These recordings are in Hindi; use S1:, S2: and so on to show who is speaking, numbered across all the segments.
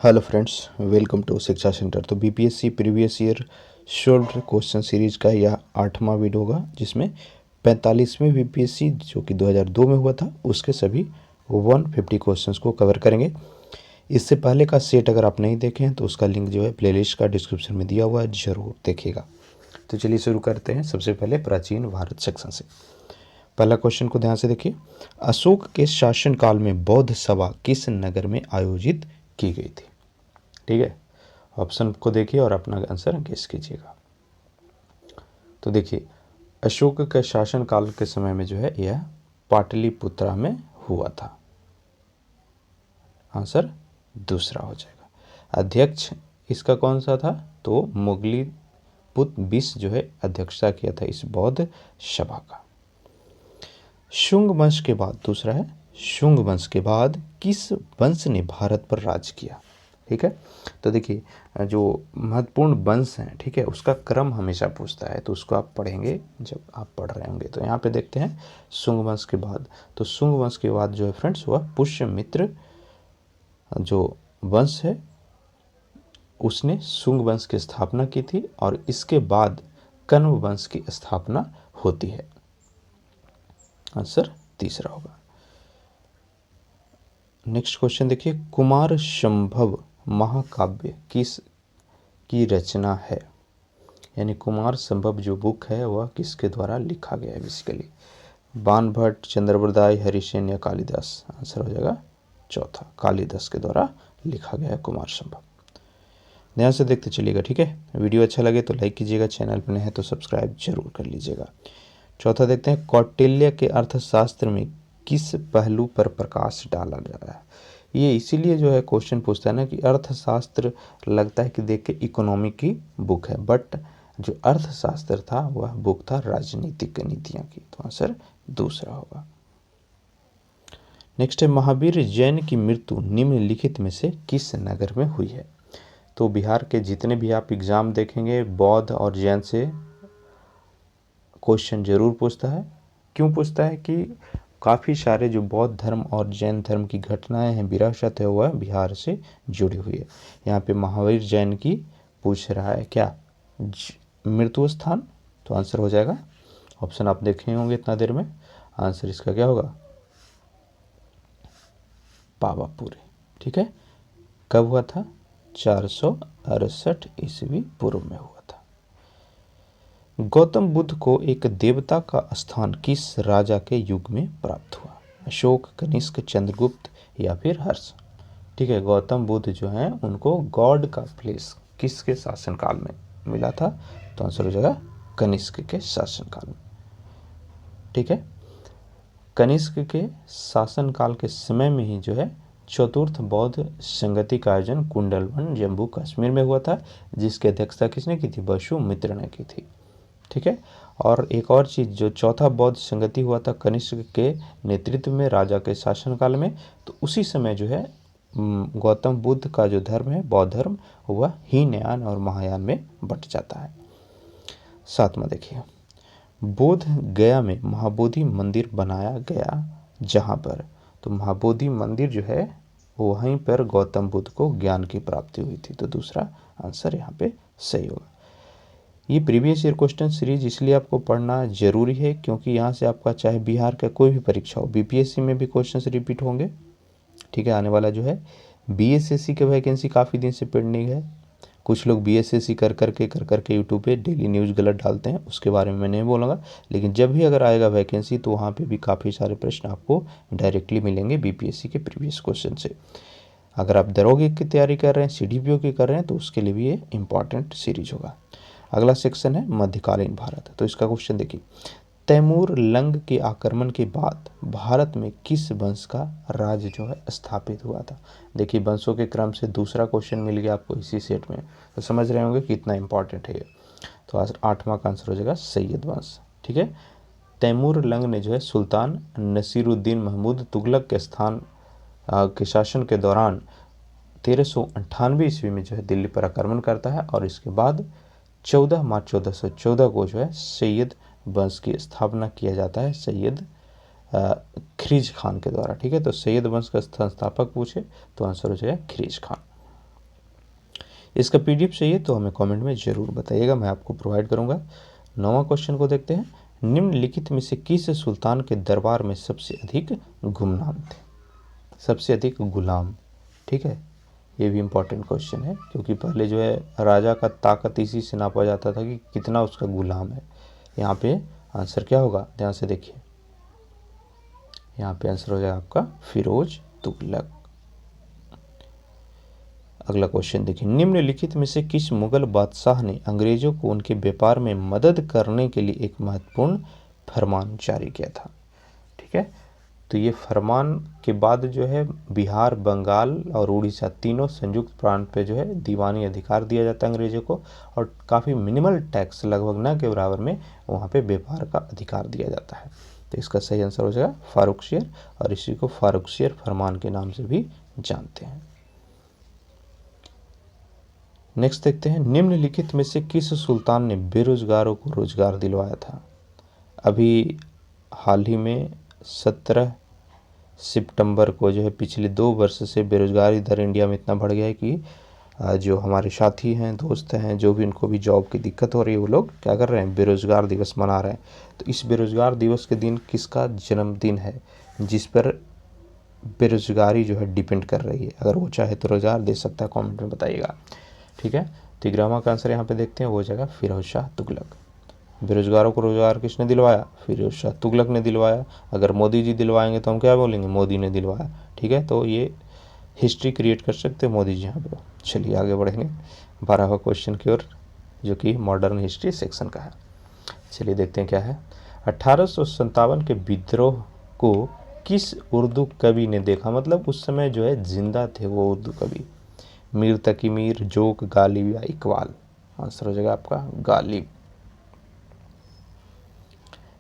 S1: हेलो फ्रेंड्स, वेलकम टू शिक्षा सेंटर। तो BPSC previous year short question series का यह 8वां वीडियो होगा, जिसमें 45वें बीपीएससी जो कि 2002 में हुआ था उसके सभी 150 क्वेश्चंस को कवर करेंगे। इससे पहले का सेट अगर आप नहीं देखें तो उसका लिंक जो है प्लेलिस्ट का डिस्क्रिप्शन में दिया हुआ है, ज़रूर देखिएगा। तो चलिए शुरू करते हैं। सबसे पहले प्राचीन भारत सेक्शन से पहला क्वेश्चन को ध्यान से देखिए। अशोक के शासनकाल में बौद्ध सभा किस नगर में आयोजित की गई थी? ठीक है, ऑप्शन को देखिए और अपना आंसर गेस कीजिएगा। तो देखिए, अशोक के शासनकाल के समय में जो है यह पाटलिपुत्रा में हुआ था। आंसर दूसरा हो जाएगा। अध्यक्ष इसका कौन सा था? तो मुगली पुत बिस जो है अध्यक्षता किया था इस बौद्ध सभा का। शुंग वंश के बाद, दूसरा है शुंग वंश के बाद किस वंश ने भारत पर राज किया? ठीक है, तो देखिए जो महत्वपूर्ण वंश हैं, ठीक है, उसका क्रम हमेशा पूछता है, तो उसको आप पढ़ेंगे जब आप पढ़ रहे होंगे। तो यहाँ पे देखते हैं शुंग वंश के बाद। तो शुंग वंश के बाद जो है फ्रेंड्स वह पुष्यमित्र जो वंश है उसने शुंग वंश की स्थापना की थी, और इसके बाद कण्व वंश की स्थापना होती है। आंसर तीसरा होगा। नेक्स्ट क्वेश्चन देखिए, कुमार संभव महाकाव्य किस की रचना है? यानी कुमार संभव जो बुक है वह किसके द्वारा लिखा गया है? बेसिकली बाणभट्ट, चंद्रबरदाई, हरिसेन या कालिदास? आंसर हो जाएगा चौथा, कालिदास के द्वारा लिखा गया है कुमार संभव। ध्यान से देखते चलिएगा, ठीक है। वीडियो अच्छा लगे तो लाइक कीजिएगा, चैनल पर नए हैं तो सब्सक्राइब जरूर कर लीजिएगा। चौथा देखते हैं, कौटिल्य के अर्थशास्त्र में किस पहलू पर प्रकाश डाला जा रहा है? ये इसीलिए जो है क्वेश्चन पूछता है ना कि अर्थशास्त्र लगता है कि देख के इकोनॉमी की बुक है, बट जो अर्थशास्त्र था वह बुक था राजनीतिक नीतियां की। तो आंसर दूसरा होगा। नेक्स्ट है, महावीर जैन की मृत्यु निम्नलिखित में से किस नगर में हुई है? तो बिहार के जितने भी आप एग्जाम देखेंगे बौद्ध और जैन से क्वेश्चन जरूर पूछता है। क्यों पूछता है? कि काफ़ी सारे जो बौद्ध धर्म और जैन धर्म की घटनाएं हैं, विरासत है, वह बिहार से जुड़ी हुई है। यहाँ पे महावीर जैन की पूछ रहा है क्या? मृत्यु स्थान। तो आंसर हो जाएगा, ऑप्शन आप देखे होंगे इतना देर में, आंसर इसका क्या होगा? पावापुरी। ठीक है, कब हुआ था? 468 ईस्वी पूर्व में हुआ था। गौतम बुद्ध को एक देवता का स्थान किस राजा के युग में प्राप्त हुआ? अशोक, कनिष्क, चंद्रगुप्त या फिर हर्ष? ठीक है, गौतम बुद्ध जो हैं उनको गॉड का प्लेस किसके शासनकाल में मिला था? तो आंसर हो जाएगा कनिष्क के शासनकाल में। ठीक है, कनिष्क के शासनकाल के समय में ही जो है चतुर्थ बौद्ध संगति का आयोजन कुंडलवन जम्मू कश्मीर में हुआ था, जिसकी अध्यक्षता किसने की थी? वसुमित्र ने की थी। ठीक है, और एक और चीज़, जो चौथा बौद्ध संगति हुआ था कनिष्क के नेतृत्व में राजा के शासनकाल में, तो उसी समय जो है गौतम बुद्ध का जो धर्म है बौद्ध धर्म, वह हीनयान और महायान में बट जाता है। सातवां देखिए, बोध गया में महाबोधि मंदिर बनाया गया जहाँ पर, तो महाबोधि मंदिर जो है वहीं पर गौतम बुद्ध को ज्ञान की प्राप्ति हुई थी। तो दूसरा आंसर यहाँ पे सही होगा। ये प्रीवियस ईयर क्वेश्चन सीरीज इसलिए आपको पढ़ना जरूरी है क्योंकि यहाँ से आपका चाहे बिहार का कोई भी परीक्षा हो, बीपीएससी में भी क्वेश्चन रिपीट होंगे। ठीक है, आने वाला जो है बीएसएससी के वैकेंसी काफ़ी दिन से पेंडिंग है। कुछ लोग बीएसएससी कर करके यूट्यूब पे डेली न्यूज़ गलत डालते हैं, उसके बारे में मैं नहीं बोलूँगा, लेकिन जब भी अगर आएगा वैकेंसी तो वहाँ पे भी काफ़ी सारे प्रश्न आपको डायरेक्टली मिलेंगे बीपीएससी के प्रीवियस क्वेश्चन से। अगर आप दरोगे की तैयारी कर रहे हैं, सीडीपीओ की कर रहे हैं, तो उसके लिए भी ये इंपॉर्टेंट सीरीज होगा। अगला सेक्शन है मध्यकालीन भारत। तो इसका क्वेश्चन देखिए, तैमूर लंग के आक्रमण के बाद भारत में किस वंश का राज्य जो है स्थापित हुआ था? देखिए, वंशों के क्रम से दूसरा क्वेश्चन मिल गया आपको इसी सेट में, तो समझ रहे होंगे कितना इंपॉर्टेंट है ये। तो आज 8वां का आंसर हो जाएगा सैयद वंश। ठीक है, तैमूर लंग ने जो है सुल्तान नसीरुद्दीन महमूद तुगलक के स्थान के शासन के दौरान 1398 ईस्वी में जो है दिल्ली पर आक्रमण करता है, और इसके बाद 14 मार्च 1414 को जो है सैयद वंश की स्थापना किया जाता है सैयद खिरीज खान के द्वारा। ठीक है, तो सैयद वंश का संस्थापक पूछे तो आंसर हो जाएगा खिरीज खान। इसका पीडीएफ चाहिए तो हमें कमेंट में ज़रूर बताइएगा, मैं आपको प्रोवाइड करूँगा। 9वां क्वेश्चन को देखते हैं। निम्नलिखित में से किस सुल्तान के दरबार में सबसे अधिक गुमनाम थे, सबसे अधिक गुलाम? ठीक है, ये भी इम्पोर्टेंट क्वेश्चन है, क्योंकि पहले जो है राजा का ताकत इसी से नापा जाता था कि कितना उसका गुलाम है। यहाँ पे आंसर क्या होगा, ध्यान से देखिए, यहाँ पे आंसर हो जाएगा आपका फिरोज तुगलक। अगला क्वेश्चन देखिए, निम्नलिखित में से किस मुगल बादशाह ने अंग्रेजों को उनके व्यापार में मदद करने के लिए एक महत्वपूर्ण फरमान जारी किया था? ठीक है, तो ये फरमान के बाद जो है बिहार, बंगाल और उड़ीसा तीनों संयुक्त प्रांत पे जो है दीवानी अधिकार दिया जाता है अंग्रेजों को, और काफ़ी मिनिमल टैक्स, लगभग न के बराबर में वहाँ पे व्यापार का अधिकार दिया जाता है। तो इसका सही आंसर हो जाएगा फारुखशियर, और इसी को फारुखशियर फरमान के नाम से भी जानते हैं। नेक्स्ट देखते हैं, निम्नलिखित में से किस सुल्तान ने बेरोजगारों को रोजगार दिलवाया था? अभी हाल ही में 17 सितंबर को जो है पिछले 2 वर्ष से बेरोजगारी दर इंडिया में इतना बढ़ गया है कि जो हमारे साथी हैं, दोस्त हैं, जो भी उनको भी जॉब की दिक्कत हो रही है, वो लोग क्या कर रहे हैं, बेरोजगार दिवस मना रहे हैं। तो इस बेरोजगार दिवस के दिन किसका जन्मदिन है जिस पर बेरोजगारी जो है डिपेंड कर रही है? अगर वो चाहे तो रोजगार दे सकता है, कमेंट में बताइएगा। ठीक है, तो 11वां का आंसर यहाँ पे देखते हैं, वो हो जाएगा फिरोज शाह तुगलक। बेरोजगारों को रोजगार किसने दिलवाया? फिरोज शाह तुगलक ने दिलवाया। अगर मोदी जी दिलवाएंगे तो हम क्या बोलेंगे, मोदी ने दिलवाया। ठीक है, तो ये हिस्ट्री क्रिएट कर सकते हैं मोदी जी यहाँ पे। चलिए आगे बढ़ेंगे 12वां क्वेश्चन की ओर, जो कि मॉडर्न हिस्ट्री सेक्शन का है। चलिए देखते हैं क्या है। 1857 के विद्रोह को किस उर्दू कवि ने देखा? मतलब उस समय जो है जिंदा थे वो उर्दू कवि। मीर तकी मीर, जोक, गालिब या इकबाल? आंसर हो जाएगा आपका गालिब।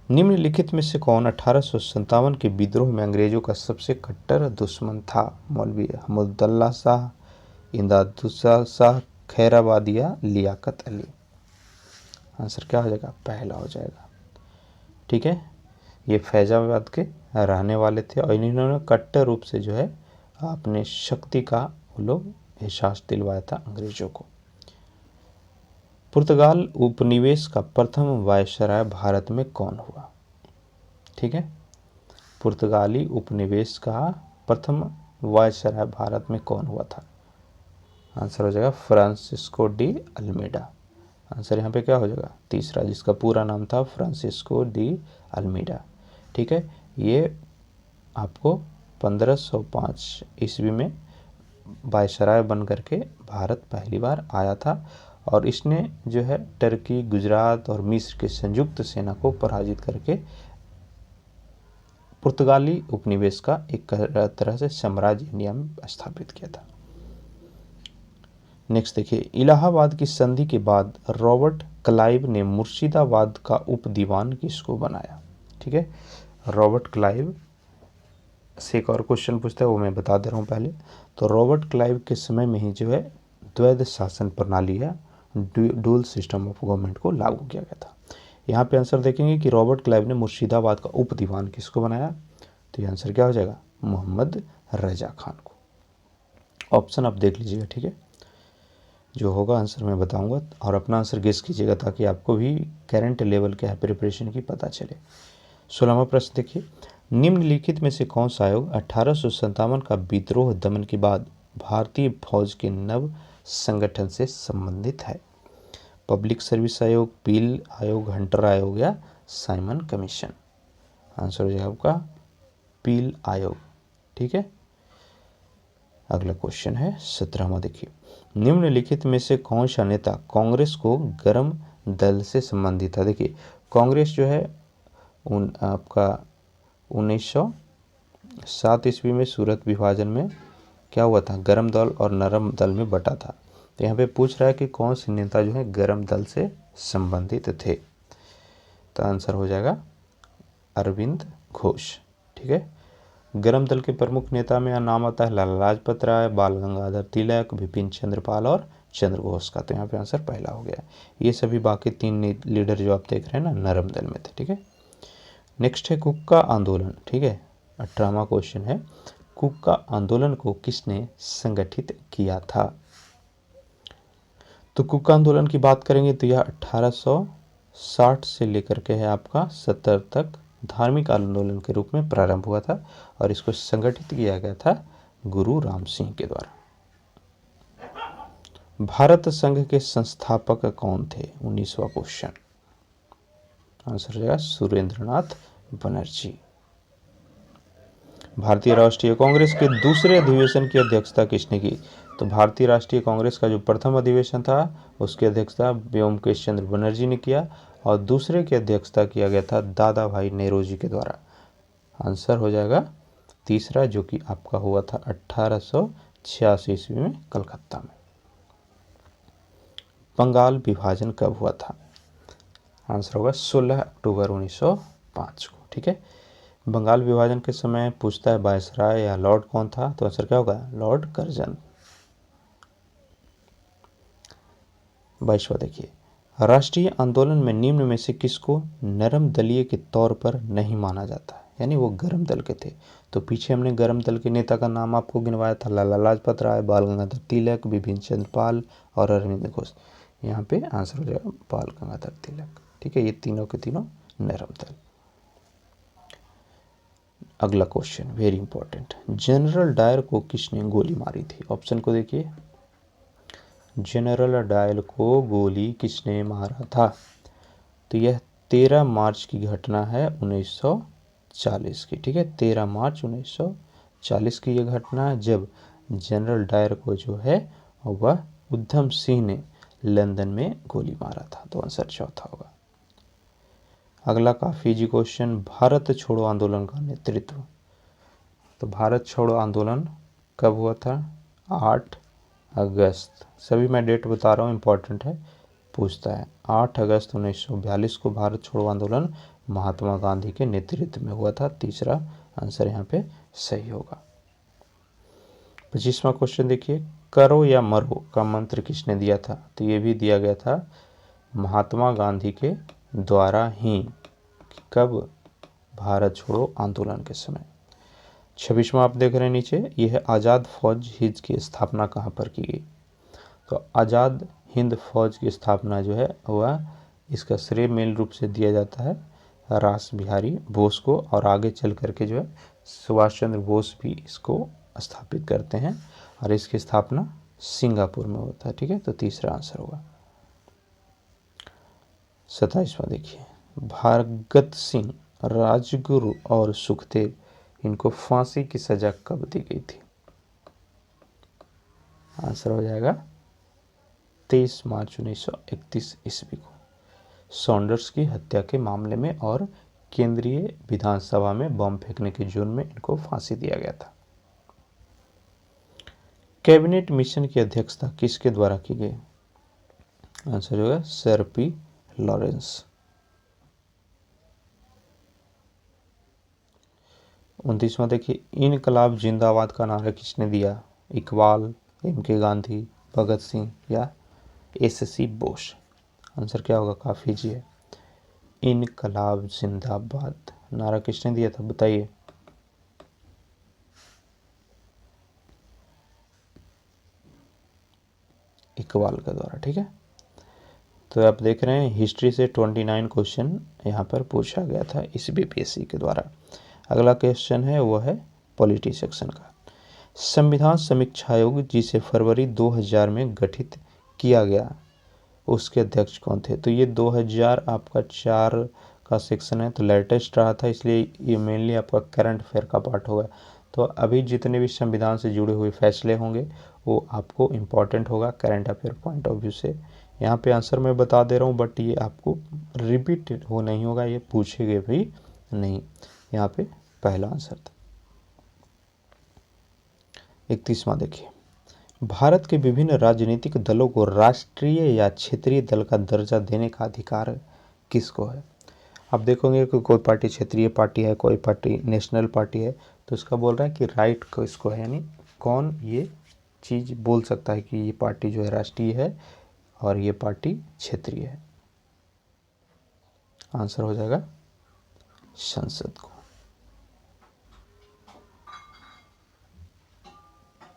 S1: निम्नलिखित में से कौन 1857 के विद्रोह में अंग्रेजों का सबसे कट्टर दुश्मन था? मौलवी अहमदुल्ला शाह, इमदादुल्ला शाह, खैराबाद या लियाकत अली? आंसर क्या हो जाएगा, पहला हो जाएगा। ठीक है, ये फैजाबाद के रहने वाले थे और इन्होंने कट्टर रूप से जो है अपने शक्ति का वो लोग एहसास दिलवाया था अंग्रेजों को। पुर्तगाल उपनिवेश का प्रथम वायसराय भारत में कौन हुआ? ठीक है, पुर्तगाली उपनिवेश का प्रथम वायसराय भारत में कौन हुआ था? आंसर हो जाएगा फ्रांसिस्को डी अल्मेडा। आंसर यहाँ पे क्या हो जाएगा, तीसरा, जिसका पूरा नाम था फ्रांसिस्को डी अल्मेडा। ठीक है, ये आपको 1505 ईस्वी में वायसराय बन करके भारत पहली बार आया था, और इसने जो है टर्की, गुजरात और मिस्र के संयुक्त सेना को पराजित करके पुर्तगाली उपनिवेश का एक तरह से साम्राज्य इंडिया में स्थापित किया था। नेक्स्ट देखिए, इलाहाबाद की संधि के बाद रॉबर्ट क्लाइव ने मुर्शिदाबाद का उप दीवान किसको बनाया? ठीक है, रॉबर्ट क्लाइव से एक और क्वेश्चन पूछता है, वो मैं बता दे रहा हूँ पहले। तो रॉबर्ट क्लाइव के समय में ही जो है द्वैध शासन प्रणाली या डुअल सिस्टम ऑफ गवर्नमेंट को लागू किया गया था। यहाँ पे आंसर देखेंगे कि रॉबर्ट क्लाइव ने मुर्शिदाबाद का उप दीवान किसको बनाया? तो ये आंसर क्या हो जाएगा, मोहम्मद रजा खान को। ऑप्शन आप देख लीजिएगा, ठीक है, जो होगा आंसर मैं बताऊंगा, और अपना आंसर गेस कीजिएगा ताकि आपको भी करंट लेवल क्या है प्रिपरेशन की पता चले। 16वां प्रश्न देखिए, निम्नलिखित में से कौन सा आयोग 1857 का विद्रोह दमन के बाद भारतीय फौज के नव संगठन से संबंधित है? पब्लिक सर्विस आयोग, पील आयोग, हंटर आयोग या साइमन कमीशन? आंसर हो जाएगा आपका पील आयोग। ठीक है, अगला क्वेश्चन है 17वां देखिए, निम्नलिखित में से कौन सा नेता कांग्रेस को गर्म दल से संबंधित है? देखिए, कांग्रेस जो है आपका 1907 ईस्वी में सूरत विभाजन में क्या हुआ था, गर्म दल और नरम दल में बटा था। तो यहाँ पे पूछ रहा है कि कौन से नेता जो है गर्म दल से संबंधित थे? तो आंसर हो जाएगा अरविंद घोष। ठीक है, गर्म दल के प्रमुख नेता में नाम आता है लाला लाजपत राय, बाल गंगाधर तिलक, विपिन चंद्रपाल और चंद्र घोष का। तो यहाँ पे आंसर पहला हो गया। ये सभी बाकी 3 लीडर जो आप देख रहे हैं ना, नरम दल में थे। ठीक है, नेक्स्ट है कुक्का आंदोलन। ठीक है, 18वां क्वेश्चन है, कुक्का आंदोलन को किसने संगठित किया था? तो कुका आंदोलन की बात करेंगे तो यह 1860 से लेकर के है आपका 70 तक धार्मिक आंदोलन के रूप में प्रारंभ हुआ था और इसको संगठित किया गया था गुरु राम सिंह के द्वारा। भारत संघ के संस्थापक कौन थे? 19वां क्वेश्चन, आंसर हो जाएगा सुरेंद्रनाथ बनर्जी। भारतीय राष्ट्रीय कांग्रेस के दूसरे अधिवेशन की अध्यक्षता किसने की? तो भारतीय राष्ट्रीय कांग्रेस का जो प्रथम अधिवेशन था उसकी अध्यक्षता व्योमकेश चंद्र बनर्जी ने किया और दूसरे की अध्यक्षता किया गया था दादा भाई नेहरू के द्वारा। आंसर हो जाएगा तीसरा, जो कि आपका हुआ था 1886 ईस्वी में कलकत्ता में। बंगाल विभाजन कब हुआ था? आंसर होगा 16 अक्टूबर 1905 को। ठीक है, बंगाल विभाजन के समय पूछता है वायसराय या लॉर्ड कौन था, तो आंसर क्या होगा? Lord Curzon. 22वां देखिए, राष्ट्रीय आंदोलन में निम्न में से किसको नरम दलीय के तौर पर नहीं माना जाता है, यानी वो गरम दल के थे। तो पीछे हमने गरम दल के नेता का नाम आपको गिनवाया था, लाला लाजपत राय, बाल गंगाधर तिलक, बिपिन चंद्र पाल और अरविंद घोष। यहाँ पे आंसर हो जाएगा बाल गंगाधर तिलक। ठीक है, ये तीनों के तीनों नरम दल। अगला question very important, general Dyer को किसने गोली मारी थी? ऑप्शन को देखिए, जनरल डायर को गोली किसने मारा था? तो यह 13 मार्च की घटना है 1940 की। ठीक है, 13 मार्च 1940 की यह घटना है जब जनरल डायर को जो है वह उधम सिंह ने लंदन में गोली मारा था। तो आंसर चौथा होगा। अगला काफी इजी क्वेश्चन, भारत छोड़ो आंदोलन का नेतृत्व। तो भारत छोड़ो आंदोलन कब हुआ था? 8 अगस्त। सभी मैं डेट बता रहा हूँ, इंपॉर्टेंट है, पूछता है। 8 अगस्त 1942 को भारत छोड़ो आंदोलन महात्मा गांधी के नेतृत्व में हुआ था। तीसरा आंसर यहाँ पे सही होगा। 25वां क्वेश्चन देखिए, करो या मरो का मंत्र किसने दिया था? तो ये भी दिया गया था महात्मा गांधी के द्वारा ही। कब? भारत छोड़ो आंदोलन के समय। 26वां आप देख रहे हैं नीचे, यह है आज़ाद फौज हिंद की स्थापना कहाँ पर की गई? तो आज़ाद हिंद फौज की स्थापना जो है वह इसका श्रेय मेल रूप से दिया जाता है रास बिहारी बोस को, और आगे चल करके जो है सुभाष चंद्र बोस भी इसको स्थापित करते हैं और इसकी स्थापना सिंगापुर में होता है। ठीक है, तो तीसरा आंसर होगा। 27वां देखिए, भगत सिंह, राजगुरु और सुखदेव, इनको फांसी की सजा कब दी गई थी? आंसर हो जाएगा 23 मार्च 1931 ईस्वी को सॉन्डर्स की हत्या के मामले में और केंद्रीय विधानसभा में बम फेंकने के जुर्म में इनको फांसी दिया गया था। कैबिनेट मिशन की अध्यक्षता किसके द्वारा की गई? आंसर होगा सर पी लॉरेंस। 29वां देखिए, इनकलाब जिंदाबाद का नारा किसने दिया? इकबाल, एम.के. गांधी, भगत सिंह या एस.सी. बोस? आंसर क्या होगा? काफी जी है, इनकलाब जिंदाबाद नारा किसने दिया था बताइए? इकबाल के द्वारा। ठीक है, तो आप देख रहे हैं हिस्ट्री से 29 क्वेश्चन यहाँ पर पूछा गया था इस बीपीएससी के द्वारा। अगला क्वेश्चन है वो है पॉलिटी सेक्शन का। संविधान समीक्षा आयोग जिसे फरवरी 2000 में गठित किया गया उसके अध्यक्ष कौन थे? तो ये 2000 आपका 4 का सेक्शन है, तो लेटेस्ट रहा था, इसलिए ये मेनली आपका करंट अफेयर का पार्ट होगा। तो अभी जितने भी संविधान से जुड़े हुए फैसले होंगे वो आपको इम्पॉर्टेंट होगा current affair point of view से। यहाँ पे आंसर मैं बता दे रहा हूँ, बट ये आपको रिपीट हो नहीं होगा, ये पूछेंगे भी नहीं। यहाँ पे पहला आंसर था। 31वां देखिए, भारत के विभिन्न राजनीतिक दलों को राष्ट्रीय या क्षेत्रीय दल का दर्जा देने का अधिकार किसको है? आप देखोगे कि कोई पार्टी क्षेत्रीय पार्टी है, कोई पार्टी नेशनल पार्टी है, तो इसका बोल रहा है कि राइट को इसको है, यानी कौन ये चीज़ बोल सकता है कि ये पार्टी जो है राष्ट्रीय है और ये पार्टी क्षेत्रीय है? आंसर हो जाएगा संसद को।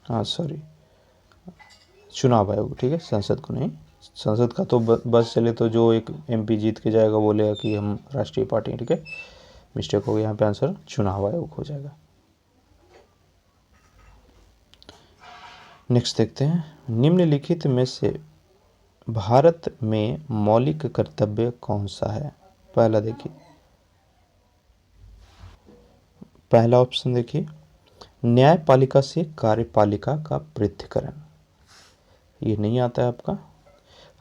S1: हाँ सॉरी, चुनाव आयोग। ठीक है, संसद को नहीं, संसद का तो बस चले तो जो एक MP जीत के जाएगा बोलेगा कि हम राष्ट्रीय पार्टी हैं, ठीक है, मिस्टेक हो गया यहाँ पे, आंसर चुनाव आयोग हो जाएगा। नेक्स्ट देखते हैं, निम्नलिखित में से भारत में मौलिक कर्तव्य कौन सा है? पहला देखिए, पहला ऑप्शन देखिए, न्यायपालिका से कार्यपालिका का पृथक्करण, ये नहीं आता है आपका।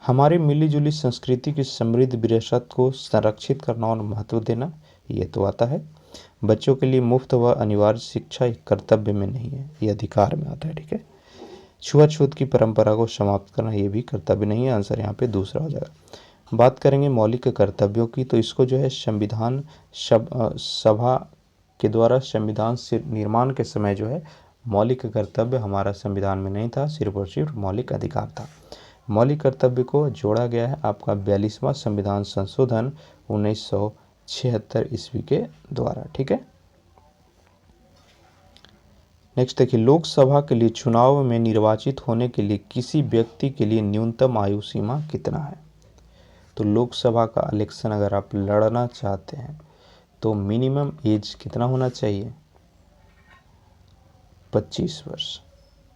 S1: हमारी मिली जुली संस्कृति की समृद्ध विरासत को संरक्षित करना और महत्व देना, ये तो आता है। बच्चों के लिए मुफ्त व अनिवार्य शिक्षा एक कर्तव्य में नहीं है, ये अधिकार में आता है, ठीक है। छुआछूत की परंपरा को समाप्त करना, ये भी कर्तव्य नहीं है, आंसर यहाँ पे दूसरा हो जाएगा। बात करेंगे मौलिक कर्तव्यों की, तो इसको जो है संविधान सभा के द्वारा संविधान से निर्माण के समय जो है मौलिक कर्तव्य हमारा संविधान में नहीं था, सिर्फ और सिर्फ मौलिक अधिकार था। मौलिक कर्तव्य को जोड़ा गया है आपका 42वां संविधान संशोधन 1976 ईस्वी के द्वारा, ठीक है। नेक्स्ट देखिए, लोकसभा के लिए चुनाव में निर्वाचित होने के लिए किसी व्यक्ति के लिए न्यूनतम आयु सीमा कितना है? तो लोकसभा का इलेक्शन अगर आप लड़ना चाहते हैं तो मिनिमम एज कितना होना चाहिए? 25 वर्ष,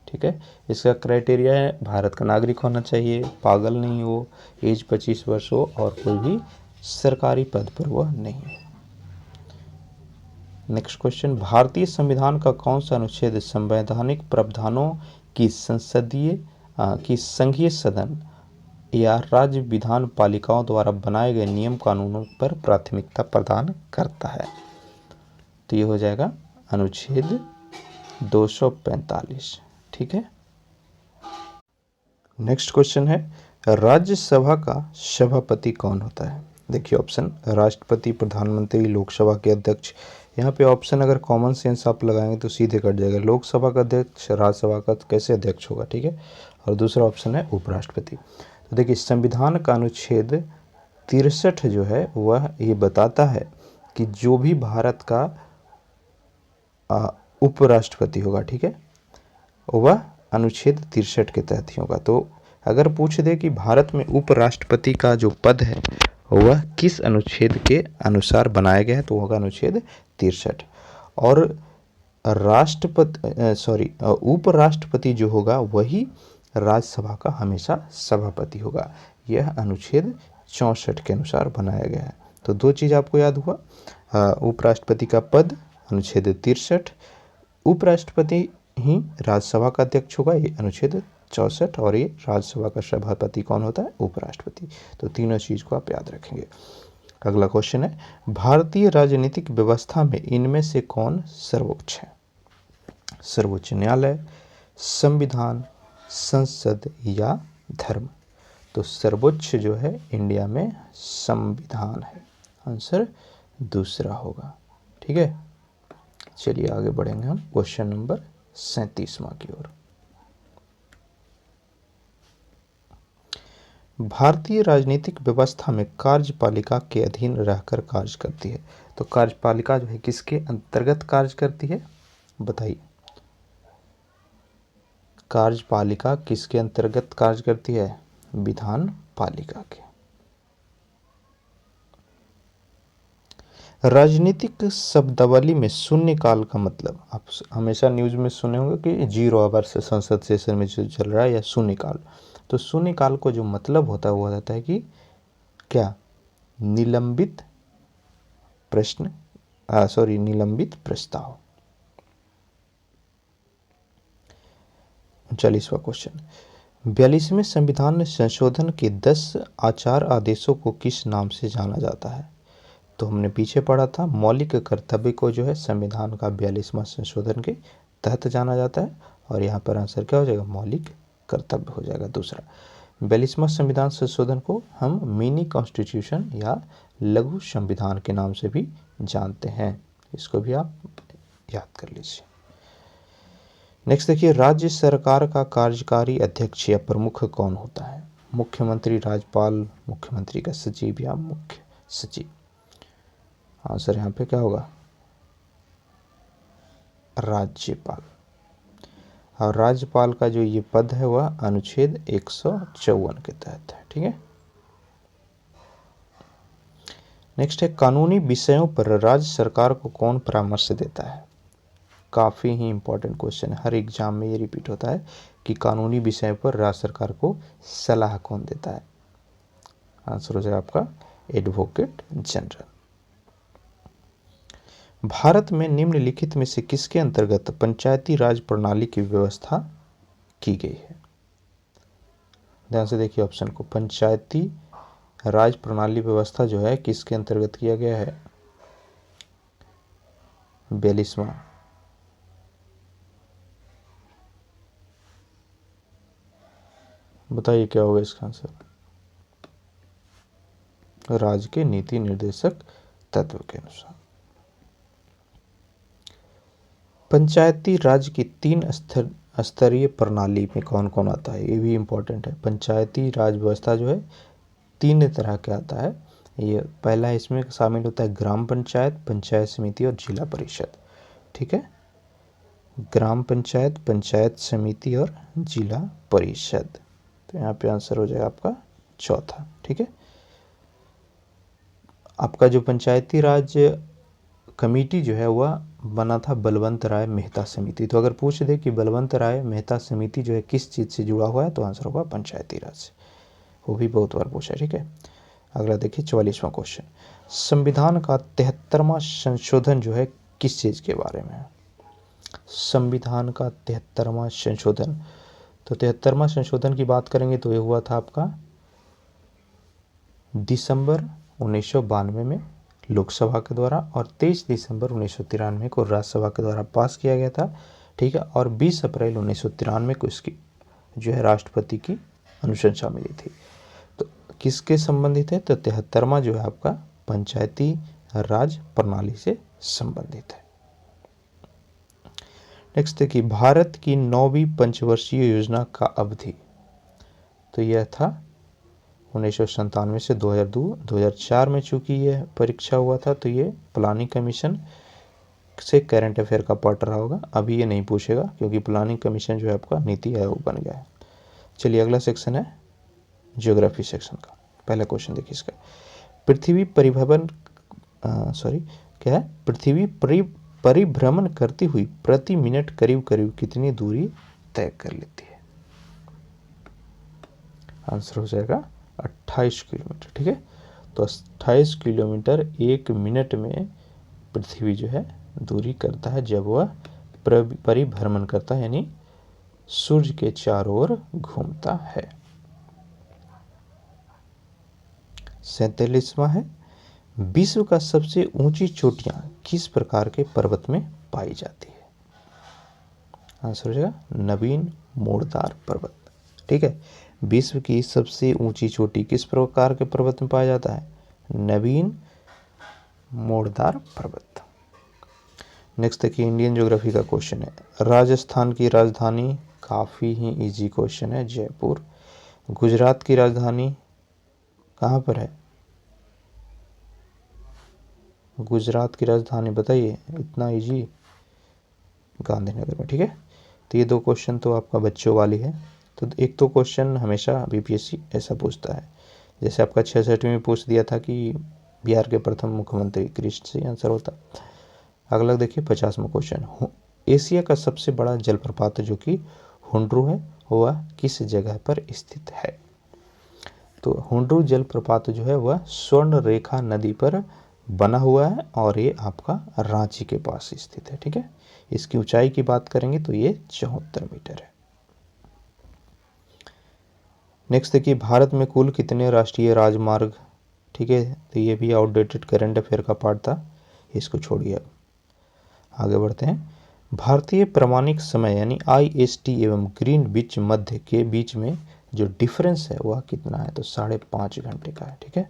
S1: ठीक है। इसका क्राइटेरिया है भारत का नागरिक होना चाहिए, पागल नहीं हो, एज 25 वर्ष हो और कोई भी सरकारी पद पर वह नहीं है। नेक्स्ट क्वेश्चन, भारतीय संविधान का कौन सा अनुच्छेद संवैधानिक प्रावधानों की संघीय सदन या राज्य विधान पालिकाओं द्वारा बनाए गए नियम कानूनों पर प्राथमिकता प्रदान करता है? तो ये हो जाएगा अनुच्छेद 245, ठीक है। नेक्स्ट क्वेश्चन है, राज्यसभा का सभापति कौन होता है? देखिए ऑप्शन, राष्ट्रपति, प्रधानमंत्री, लोकसभा के अध्यक्ष। यहाँ पे ऑप्शन अगर कॉमन सेंस आप लगाएंगे तो सीधे कट जाएगा, लोकसभा का अध्यक्ष, राज्यसभा का कैसे अध्यक्ष होगा, ठीक है। और दूसरा ऑप्शन है उपराष्ट्रपति। तो देखिए संविधान का अनुच्छेद 63 जो है वह ये बताता है कि जो भी भारत का उपराष्ट्रपति होगा, ठीक है, वह अनुच्छेद 63 के तहत ही होगा। तो अगर पूछ दे कि भारत में उपराष्ट्रपति का जो पद है वह किस अनुच्छेद के अनुसार बनाया गया है, तो होगा अनुच्छेद 63। और उपराष्ट्रपति जो होगा वही राज्यसभा का हमेशा सभापति होगा, यह अनुच्छेद 64 के अनुसार बनाया गया है। तो दो चीज़ आपको याद हुआ, उपराष्ट्रपति का पद अनुच्छेद 63, उपराष्ट्रपति ही राज्यसभा का अध्यक्ष होगा, ये अनुच्छेद 64, और ये राज्यसभा का सभापति कौन होता है? उपराष्ट्रपति। तो तीनों चीज़ को आप याद रखेंगे। अगला क्वेश्चन है, भारतीय राजनीतिक व्यवस्था में इनमें से कौन सर्वोच्च है? सर्वोच्च न्यायालय, संविधान, संसद या धर्म? तो सर्वोच्च जो है इंडिया में संविधान है, आंसर दूसरा होगा, ठीक है। चलिए आगे बढ़ेंगे हम क्वेश्चन नंबर 37वां की ओर। भारतीय राजनीतिक व्यवस्था में कार्यपालिका के अधीन रहकर कार्य करती है। तो कार्यपालिका जो है किसके अंतर्गत कार्य करती है, बताइए। कार्यपालिका किसके अंतर्गत कार्य करती है? विधान पालिका के। राजनीतिक शब्दावली में शून्यकाल का मतलब, आप हमेशा न्यूज में सुने होंगे कि 0 आवर से संसद सेशन में जो चल रहा है या शून्यकाल। तो शून्यकाल को जो मतलब होता है वो होता है कि क्या, निलंबित प्रस्ताव। 40वां क्वेश्चन, 42वें संविधान संशोधन के 10 आचार आदेशों को किस नाम से जाना जाता है? तो हमने पीछे पढ़ा था, मौलिक कर्तव्य को जो है संविधान का 42वां संशोधन के तहत जाना जाता है, और यहाँ पर आंसर क्या हो जाएगा? मौलिक कर्तव्य हो जाएगा दूसरा। 42वां संविधान संशोधन को हम मिनी कॉन्स्टिट्यूशन या लघु संविधान के नाम से भी जानते हैं, इसको भी आप याद कर लीजिए। नेक्स्ट देखिए, राज्य सरकार का कार्यकारी अध्यक्ष या प्रमुख कौन होता है? मुख्यमंत्री, राज्यपाल, मुख्यमंत्री का सचिव या मुख्य सचिव? आंसर यहाँ पे क्या होगा? राज्यपाल। और राज्यपाल का जो ये पद है वह अनुच्छेद 154 के तहत है। ठीक है। नेक्स्ट है, कानूनी विषयों पर राज्य सरकार को कौन परामर्श देता है। काफ़ी ही इंपॉर्टेंट क्वेश्चन है, हर एग्जाम में ये रिपीट होता है कि कानूनी विषय पर राज्य सरकार को सलाह कौन देता है। आंसर हो जाएगा आपका एडवोकेट जनरल। भारत में निम्नलिखित में से किसके अंतर्गत पंचायती राज प्रणाली की व्यवस्था की गई है। ध्यान से देखिए ऑप्शन को, पंचायती राज प्रणाली व्यवस्था जो है किसके अंतर्गत किया गया है। 42वां, बताइए क्या होगा इसका आंसर। राज्य के नीति निर्देशक तत्व के अनुसार। पंचायती राज की 3 स्तरीय प्रणाली में कौन कौन आता है, ये भी इंपॉर्टेंट है। पंचायती राज व्यवस्था जो है 3 तरह का आता है। ये पहला इसमें शामिल होता है ग्राम पंचायत, पंचायत समिति और जिला परिषद। ठीक है, ग्राम पंचायत, पंचायत समिति और जिला परिषद। तो यहाँ पे आंसर हो जाएगा आपका चौथा। ठीक है, आपका जो पंचायती राज कमेटी जो है वह बना था बलवंत राय मेहता समिति। तो अगर पूछ दे कि बलवंत राय मेहता समिति जो है किस चीज़ से जुड़ा हुआ है, तो आंसर होगा पंचायती राज से। वो भी बहुत बार पूछा है। ठीक है, अगला देखिए 44वां क्वेश्चन, संविधान का 73वां संशोधन जो है किस चीज़ के बारे में है। संविधान का 73वां संशोधन, तो 73वां संशोधन की बात करेंगे तो ये हुआ था आपका दिसंबर 1992 में लोकसभा के द्वारा और 23 दिसंबर 1993 को राज्यसभा के द्वारा पास किया गया था। ठीक है, और 20 अप्रैल 1993 को इसकी जो है राष्ट्रपति की अनुशंसा मिली थी। तो किसके संबंधित है, तो 73वां जो है आपका पंचायती राज प्रणाली से संबंधित है। नेक्स्ट है कि भारत की 9वीं पंचवर्षीय योजना का अवधि, तो यह था 1997 से 2004 में, चूंकि ये परीक्षा हुआ था तो ये प्लानिंग कमीशन से करंट अफेयर का पार्ट रहा होगा। अभी ये नहीं पूछेगा क्योंकि प्लानिंग कमीशन जो है आपका नीति आयोग बन गया है। चलिए अगला सेक्शन है ज्योग्राफी सेक्शन का। पहला क्वेश्चन देखिए इसका, पृथ्वी परिभ्रमण क्या है, पृथ्वी परिभ्रमण करती हुई प्रति मिनट करीब करीब कितनी दूरी तय कर लेती है। आंसर हो जाएगा 28 किलोमीटर। ठीक है, तो 28 किलोमीटर 1 मिनट में पृथ्वी जो है दूरी करता है जब वह परिभ्रमण करता है, यानी सूर्य के चारों ओर घूमता है। 47वां है, विश्व का सबसे ऊंची चोटियां किस प्रकार के पर्वत में पाई जाती है। आंसर हो जाएगा नवीन मोड़दार पर्वत। ठीक है, विश्व की सबसे ऊंची चोटी किस प्रकार के पर्वत में पाया जाता है, नवीन मोड़दार पर्वत। नेक्स्ट देखिए इंडियन ज्योग्राफी का क्वेश्चन है, राजस्थान की राजधानी, काफ़ी ही इजी क्वेश्चन है, जयपुर। गुजरात की राजधानी कहाँ पर है, गुजरात की राजधानी बताइए, इतना इजी, गांधीनगर में। ठीक है, तो ये 2 क्वेश्चन तो आपका बच्चों वाली है। तो एक तो क्वेश्चन हमेशा बीपीएससी ऐसा पूछता है, जैसे आपका 66 में पूछ दिया था कि बिहार के प्रथम मुख्यमंत्री, कृष्ण से आंसर होता। अगला देखिए 50वां क्वेश्चन, एशिया का सबसे बड़ा जलप्रपात जो कि हुंड्रू है वह किस जगह पर स्थित है। तो हुंड्रू जलप्रपात जो है वह स्वर्ण रेखा नदी पर बना हुआ है और ये आपका रांची के पास स्थित है। ठीक है, इसकी ऊंचाई की बात करेंगे तो ये 74 मीटर है। नेक्स्ट देखिए भारत में कुल कितने राष्ट्रीय राजमार्ग। ठीक है, तो ये भी आउटडेटेड करंट अफेयर का पार्ट था, इसको छोड़िए। आगे बढ़ते हैं, भारतीय प्रमाणिक समय यानी IST एवं ग्रीनविच मध्य के बीच में जो डिफरेंस है वह कितना है, तो 5.5 घंटे का है। ठीक है,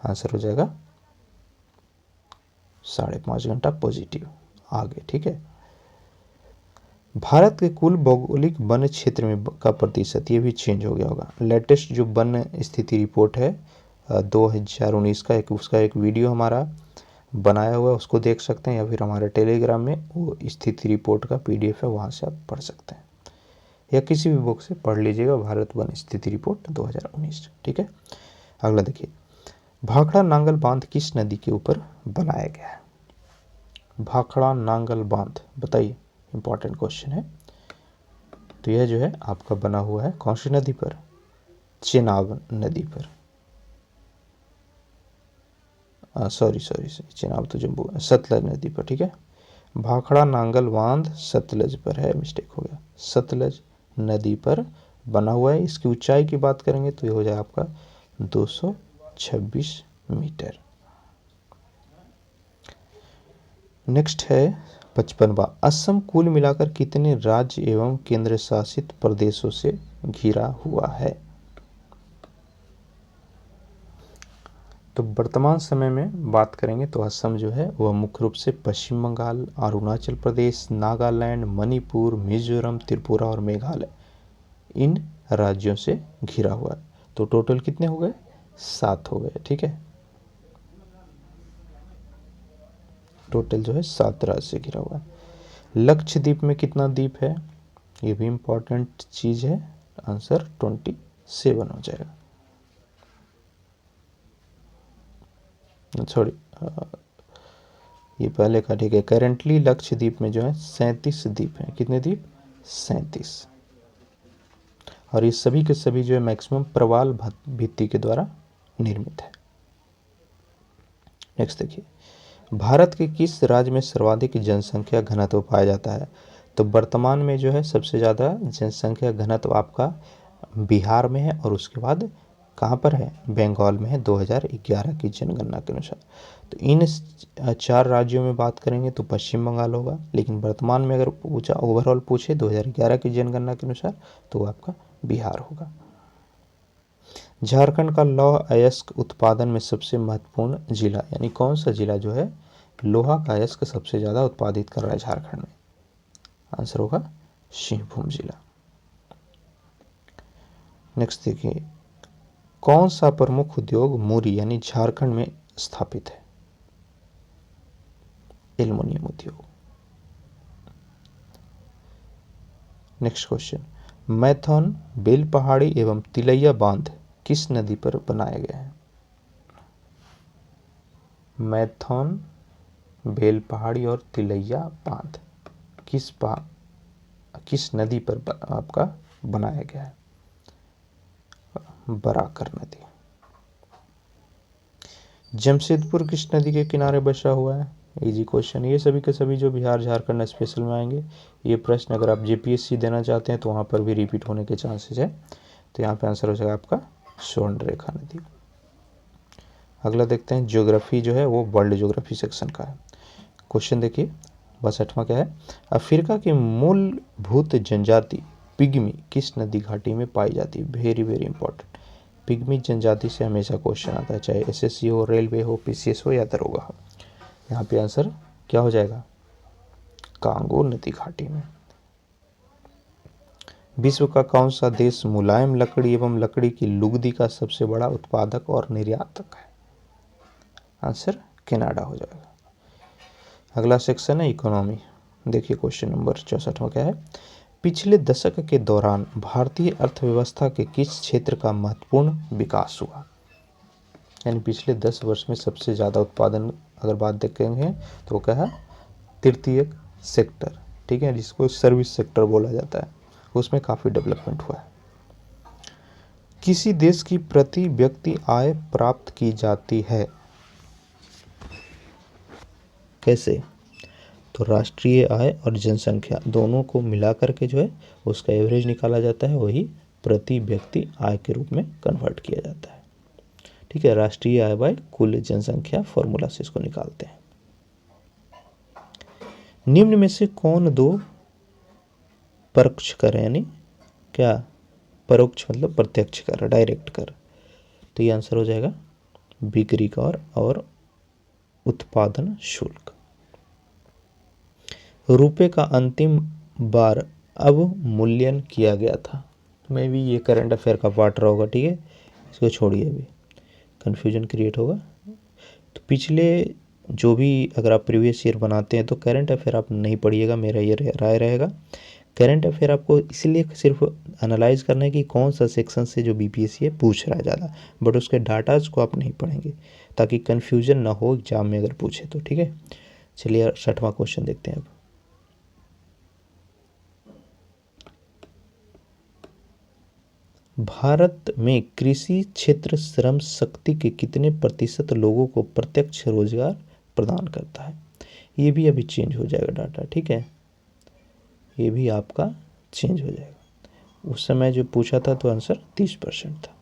S1: आंसर हो जाएगा 5.5 घंटा पॉजिटिव। आगे ठीक है, भारत के कुल भौगोलिक वन क्षेत्र में का प्रतिशत, ये भी चेंज हो गया होगा। लेटेस्ट जो वन स्थिति रिपोर्ट है 2019 का, उसका एक वीडियो हमारा बनाया हुआ है, उसको देख सकते हैं, या फिर हमारे टेलीग्राम में वो स्थिति रिपोर्ट का PDF है, वहाँ से आप पढ़ सकते हैं। या किसी भी बुक से पढ़ लीजिएगा, भारत वन स्थिति रिपोर्ट 2019। ठीक है, अगला देखिए, भाखड़ा नांगल बांध किस नदी के ऊपर बनाया गया है? भाखड़ा नांगल बांध बताइए, इंपॉर्टेंट क्वेश्चन है। तो यह जो है आपका बना हुआ है कौन सी नदी पर? चेनाब नदी पर। सॉरी चेनाब तो जम्मू, सतलज नदी पर। ठीक है, भाखड़ा नांगल बांध सतलज पर है, मिस्टेक हो गया, सतलज नदी पर बना हुआ है। इसकी ऊंचाई की बात करेंगे तो ये हो जाए आपका 226 मीटर। नेक्स्ट है 55वां, असम कुल मिलाकर कितने राज्य एवं केंद्र शासित प्रदेशों से घिरा हुआ है? तो वर्तमान समय में बात करेंगे तो असम जो है वह मुख्य रूप से पश्चिम बंगाल, अरुणाचल प्रदेश, नागालैंड, मणिपुर, मिजोरम, त्रिपुरा और मेघालय, इन राज्यों से घिरा हुआ है। तो टोटल कितने हो गए? 7 हो गए। ठीक है, टोटल जो है 7 राज्य से घिरा हुआ है। लक्षद्वीप में कितना द्वीप है? ये भी इंपॉर्टेंट चीज है, आंसर 27 हो जाएगा। सॉरी, ये पहले का। ठीक है, करेंटली लक्षद्वीप में जो है 37 द्वीप हैं। कितने द्वीप? 37। और ये सभी के सभी जो है मैक्सिमम प्रवाल भित्ति के द्वारा निर्मित है। नेक्स्ट देखिए, भारत के किस राज्य में सर्वाधिक जनसंख्या घनत्व पाया जाता है? तो वर्तमान में जो है सबसे ज़्यादा जनसंख्या घनत्व आपका बिहार में है, और उसके बाद कहाँ पर है? बंगाल में है, 2011 की जनगणना के अनुसार। तो इन 4 राज्यों में बात करेंगे तो पश्चिम बंगाल होगा, लेकिन वर्तमान में अगर पूछा, ओवरऑल पूछे 2011 की जनगणना के अनुसार, तो वो आपका बिहार होगा। झारखंड का लौह अयस्क उत्पादन में सबसे महत्वपूर्ण जिला, यानी कौन सा जिला जो है लोहा का अयस्क सबसे ज़्यादा उत्पादित कर रहा है झारखंड में? आंसर होगा सिंहभूम जिला। नेक्स्ट देखिए, कौन सा प्रमुख उद्योग मुरी यानी झारखंड में स्थापित है? एल्युमिनियम उद्योग। नेक्स्ट क्वेश्चन, मैथन, बेल पहाड़ी एवं तिलैया बांध किस नदी पर बनाया गया है? मैथन, बेल पहाड़ी और तिलैया बांध किस नदी पर आपका बनाया गया है? बराकर नदी। जमशेदपुर किस नदी के किनारे बसा हुआ है? Easy question. ये सभी के सभी जो बिहार झारखंड स्पेशल में आएंगे, ये प्रश्न अगर आप जेपीएससी देना चाहते हैं तो वहाँ पर भी रिपीट होने के चांसेस है। तो यहाँ पे आंसर हो जाएगा आपका स्वर्णरेखा नदी। अगला देखते हैं, ज्योग्राफी जो है वो वर्ल्ड ज्योग्राफी सेक्शन का है। क्वेश्चन देखिए 62वां क्या है? अफ्रीका की मूलभूत जनजाति पिग्मी किस नदी घाटी में पाई जाती है? Very very important. पिग्मी जनजाति से हमेशा क्वेश्चन आता है, चाहे एसएससी हो, रेलवे हो, पीसीएस हो या दरोगा हो। यहाँ पे आंसर क्या हो जाएगा? कांगो नदी घाटी में। विश्व का कौन सा देश मुलायम लकड़ी एवं लकड़ी की लुगदी का सबसे बड़ा उत्पादक और निर्यातक है? आंसर कनाडा हो जाएगा। अगला सेक्शन है इकोनॉमी। देखिए क्वेश्चन नंबर 64 क्या है? पिछले दशक के दौरान भारतीय अर्थव्यवस्था के किस क्षेत्र का महत्वपूर्ण विकास हुआ? यानी पिछले 10 वर्ष में सबसे ज़्यादा उत्पादन अगर बात देखेंगे तो क्या है? तृतीयक सेक्टर। ठीक है, जिसको सर्विस सेक्टर बोला जाता है, उसमें काफ़ी डेवलपमेंट हुआ है। किसी देश की प्रति व्यक्ति आय प्राप्त की जाती है कैसे? तो राष्ट्रीय आय और जनसंख्या दोनों को मिलाकर के जो है उसका एवरेज निकाला जाता है, वही प्रति व्यक्ति आय के रूप में कन्वर्ट किया जाता है। ठीक है, राष्ट्रीय आय बाय कुल जनसंख्या फॉर्मूला से इसको निकालते हैं। निम्न में से कौन दो परोक्ष कर, यानी क्या परोक्ष मतलब प्रत्यक्ष कर, डायरेक्ट कर? तो ये आंसर हो जाएगा बिक्री कर और उत्पादन शुल्क। रुपए का अंतिम बार अवमूल्यन किया गया था। मैं भी ये करंट अफेयर का पार्ट रहा होगा, ठीक है, इसको छोड़िए, अभी कन्फ्यूजन क्रिएट होगा। तो पिछले जो भी अगर आप प्रीवियस ईयर बनाते हैं तो करंट अफेयर आप नहीं पढ़िएगा, मेरा ये राय रहेगा। करंट अफेयर आपको इसलिए सिर्फ एनालाइज करना है कि कौन सा सेक्शन से जो बीपीएससी है पूछ रहा है ज़्यादा, बट उसके डाटाज को आप नहीं पढ़ेंगे ताकि कन्फ्यूजन ना हो एग्जाम में अगर पूछे तो। ठीक है, चलिए 60वां क्वेश्चन देखते हैं अब। भारत में कृषि क्षेत्र श्रम शक्ति के कितने प्रतिशत लोगों को प्रत्यक्ष रोजगार प्रदान करता है? ये भी अभी चेंज हो जाएगा डाटा। ठीक है, ये भी आपका चेंज हो जाएगा। उस समय जो पूछा था तो आंसर 30% था।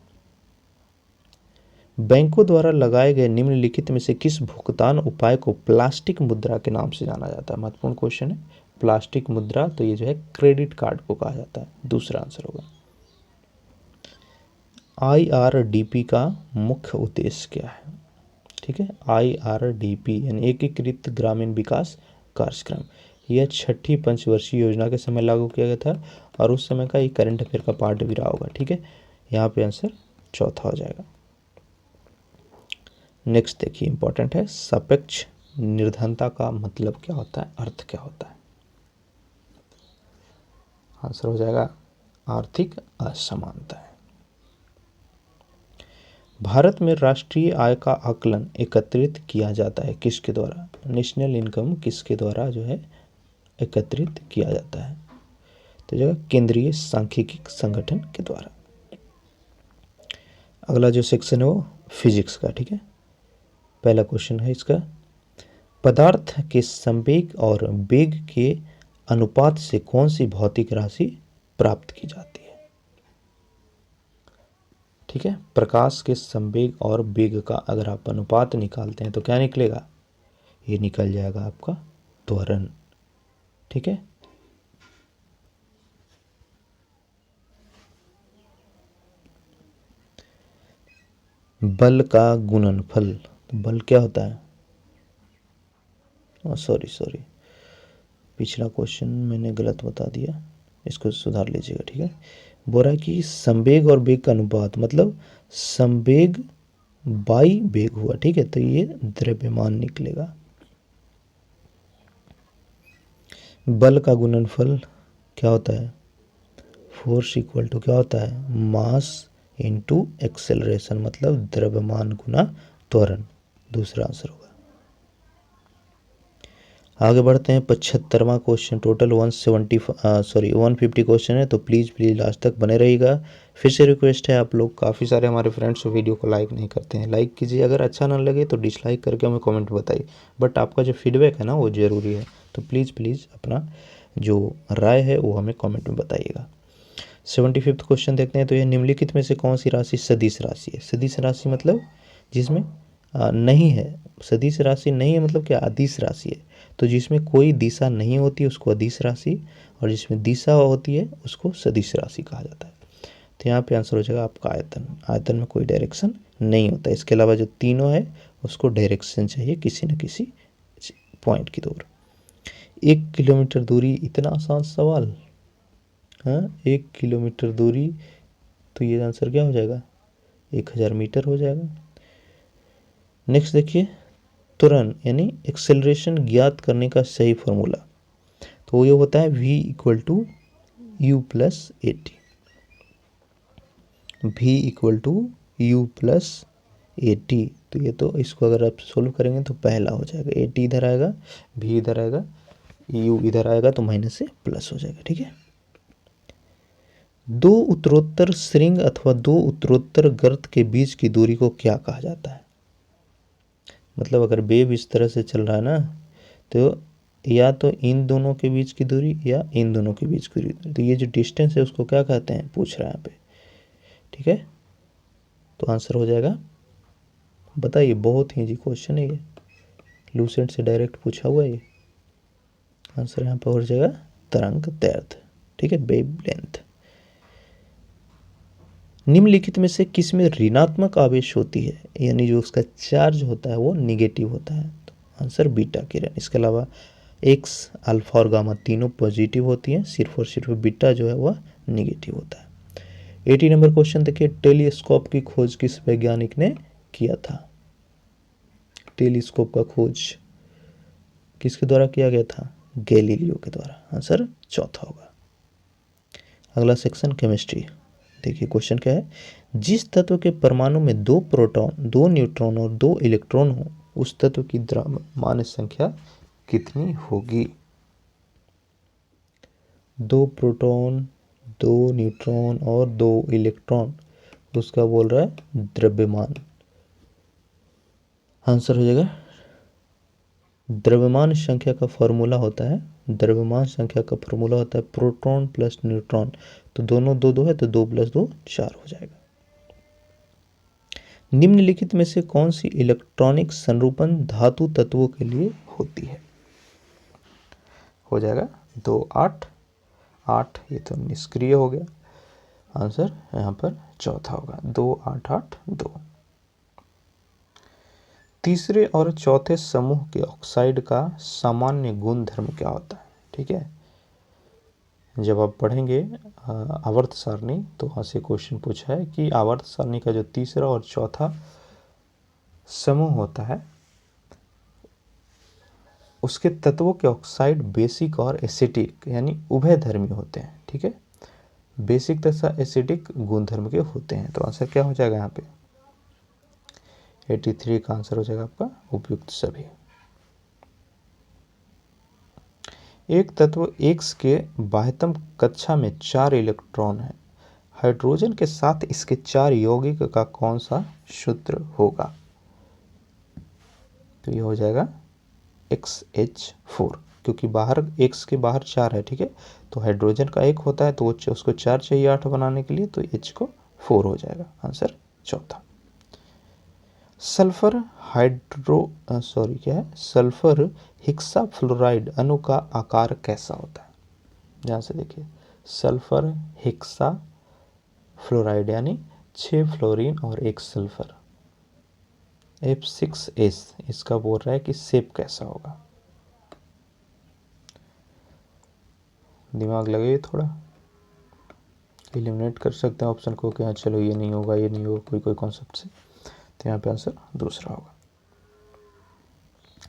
S1: बैंकों द्वारा लगाए गए निम्नलिखित में से किस भुगतान उपाय को प्लास्टिक मुद्रा के नाम से जाना जाता है? महत्वपूर्ण क्वेश्चन है। प्लास्टिक मुद्रा तो ये जो है क्रेडिट कार्ड को कहा जाता है। दूसरा आंसर होगा। IRDP का मुख्य उद्देश्य क्या है? ठीक है, IRDP यानी एकीकृत ग्रामीण विकास कार्यक्रम, यह 6ठी पंचवर्षीय योजना के समय लागू किया गया था और उस समय का ये करंट अफेयर का पार्ट भी रहा होगा। ठीक है, यहाँ पे आंसर चौथा हो जाएगा। नेक्स्ट देखिए, इंपॉर्टेंट है, सापेक्ष निर्धनता का मतलब क्या होता है, अर्थ क्या होता है? आंसर हो जाएगा आर्थिक असमानता है। भारत में राष्ट्रीय आय का आकलन एकत्रित किया जाता है किसके द्वारा? नेशनल इनकम किसके द्वारा जो है एकत्रित किया जाता है? तो जगह केंद्रीय सांख्यिकी संगठन के द्वारा। अगला जो सेक्शन है वो फिजिक्स का। ठीक है, पहला क्वेश्चन है इसका, पदार्थ के संवेग और वेग के अनुपात से कौन सी भौतिक राशि प्राप्त की जाती है? ठीक है, प्रकाश के संवेग और वेग का अगर आप अनुपात निकालते हैं तो क्या निकलेगा? ये निकल जाएगा आपका त्वरण। ठीक है, बल का गुणनफल, तो बल क्या होता है? सॉरी, पिछला क्वेश्चन मैंने गलत बता दिया, इसको सुधार लीजिएगा। ठीक है, बोल रहा है कि संवेग और वेग का अनुपात मतलब संवेग बाई वेग हुआ। ठीक है, तो ये द्रव्यमान निकलेगा। बल का गुणनफल क्या होता है? फोर्स इक्वल टू क्या होता है? मास इनटू एक्सेलरेशन, मतलब द्रव्यमान गुना त्वरण। दूसरा आंसर होगा। आगे बढ़ते हैं, 75वां क्वेश्चन। टोटल 150 क्वेश्चन है, तो प्लीज़ लास्ट तक बने रहिएगा। फिर से रिक्वेस्ट है, आप लोग काफ़ी सारे हमारे फ्रेंड्स वीडियो को लाइक नहीं करते हैं, लाइक कीजिए। अगर अच्छा ना लगे तो डिसलाइक करके हमें कमेंट बताइए, बट आपका जो फीडबैक है ना वो ज़रूरी है। तो प्लीज़ अपना जो राय है वो हमें कॉमेंट में बताइएगा। 75वां क्वेश्चन देखते हैं, तो यह निम्नलिखित में से कौन सी राशि सदिश राशि है? सदिश राशि मतलब जिसमें नहीं है, सदिश राशि नहीं है मतलब क्या? अदिश राशि है। तो जिसमें कोई दिशा नहीं होती उसको अदिश राशि, और जिसमें दिशा होती है उसको सदिश राशि कहा जाता है। तो यहाँ पे आंसर हो जाएगा आपका आयतन। आयतन में कोई डायरेक्शन नहीं होता। इसके अलावा जो तीनों है उसको डायरेक्शन चाहिए किसी न किसी पॉइंट की दूर। 1 किलोमीटर दूरी, इतना आसान सवाल? हाँ, 1 किलोमीटर दूरी, तो ये आंसर क्या हो जाएगा? 1000 मीटर हो जाएगा। नेक्स्ट देखिए, त्वरण यानी एक्सेलरेशन ज्ञात करने का सही फॉर्मूला, तो ये होता है v equal to u plus a t. v equal to u plus a t, तो ये तो इसको अगर आप सोल्व करेंगे तो पहला हो जाएगा, ए टी इधर आएगा, v इधर आएगा, यू इधर आएगा, तो माइनस से प्लस हो जाएगा। ठीक है, दो उत्तरोत्तर श्रृंग अथवा दो उत्तरोत्तर गर्त के बीच की दूरी को क्या कहा जाता है? मतलब अगर वेव इस तरह से चल रहा है ना, तो या तो इन दोनों के बीच की दूरी या इन दोनों के बीच की दूरी, तो ये जो डिस्टेंस है उसको क्या कहते हैं, पूछ रहा है यहाँ पे। ठीक है, तो आंसर हो जाएगा, बताइए, बहुत ही इजी क्वेश्चन है ये, लूसेंट से डायरेक्ट पूछा हुआ है ये। आंसर यहाँ पर हो जाएगा तरंग दैर्ध्य। ठीक है, वेव लेंथ। निम्नलिखित में से किस में ऋणात्मक आवेश होती है, यानी जो उसका चार्ज होता है वो निगेटिव होता है? तो आंसर बीटा किरण। इसके अलावा एक्स, अल्फा और गामा तीनों पॉजिटिव होती हैं, सिर्फ और सिर्फ बीटा जो है वह निगेटिव होता है। 80 नंबर क्वेश्चन देखिए, टेलीस्कोप की खोज किस वैज्ञानिक ने किया था? टेलीस्कोप का खोज किसके द्वारा किया गया था? गैलीलियो के द्वारा। आंसर चौथा होगा। अगला सेक्शन केमिस्ट्री। देखिए क्वेश्चन क्या है, जिस तत्व के परमाणु में 2 प्रोटॉन 2 न्यूट्रॉन और 2 इलेक्ट्रॉन हो उस तत्व की द्रव्यमान संख्या कितनी होगी। 2 प्रोटॉन 2 न्यूट्रॉन और 2 इलेक्ट्रॉन, उसका बोल रहा है द्रव्यमान। आंसर हो जाएगा, द्रव्यमान संख्या का फॉर्मूला होता है, द्रव्यमान संख्या का फॉर्मूला होता है प्रोटॉन प्लस न्यूट्रॉन, तो दोनों 2 2 है तो 2 + 2 4 हो जाएगा। निम्नलिखित में से कौन सी इलेक्ट्रॉनिक संरूपण धातु तत्वों के लिए होती है। हो जाएगा 2 8 8, ये तो निष्क्रिय हो गया, आंसर यहाँ पर चौथा होगा 2 8 8 2। तीसरे और चौथे समूह के ऑक्साइड का सामान्य गुणधर्म क्या होता है। ठीक है, जब आप पढ़ेंगे आवर्त सारणी तो वहाँ से क्वेश्चन पूछा है कि आवर्त सारणी का जो तीसरा और चौथा समूह होता है उसके तत्वों के ऑक्साइड बेसिक और एसिडिक यानी उभयधर्मी होते हैं। ठीक है, बेसिक तथा एसिडिक गुणधर्म के होते हैं, तो आंसर क्या हो जाएगा यहाँ पे 83 का आंसर हो जाएगा आपका उपयुक्त सभी। एक तत्व X के बाह्यतम कक्षा में 4 इलेक्ट्रॉन है, हाइड्रोजन के साथ इसके 4 यौगिक का कौन सा सूत्र होगा। तो ये हो जाएगा XH4, क्योंकि बाहर X के बाहर 4 है। ठीक है, तो हाइड्रोजन का 1 होता है तो उसको 4 चाहिए 8 बनाने के लिए, तो H को 4 हो जाएगा, आंसर चौथा। सल्फर सल्फर हेक्साफ्लोराइड अणु का आकार कैसा होता है। ध्यान से देखिए, सल्फर हेक्साफ्लोराइड यानी 6 फ्लोरीन और 1 सल्फर F6S, इसका बोल रहा है कि शेप कैसा होगा। दिमाग लगे थोड़ा, एलिमिनेट कर सकते हैं ऑप्शन को कि हाँ चलो ये नहीं होगा ये नहीं होगा कोई कॉन्सेप्ट से, तो यहाँ पे आंसर दूसरा होगा।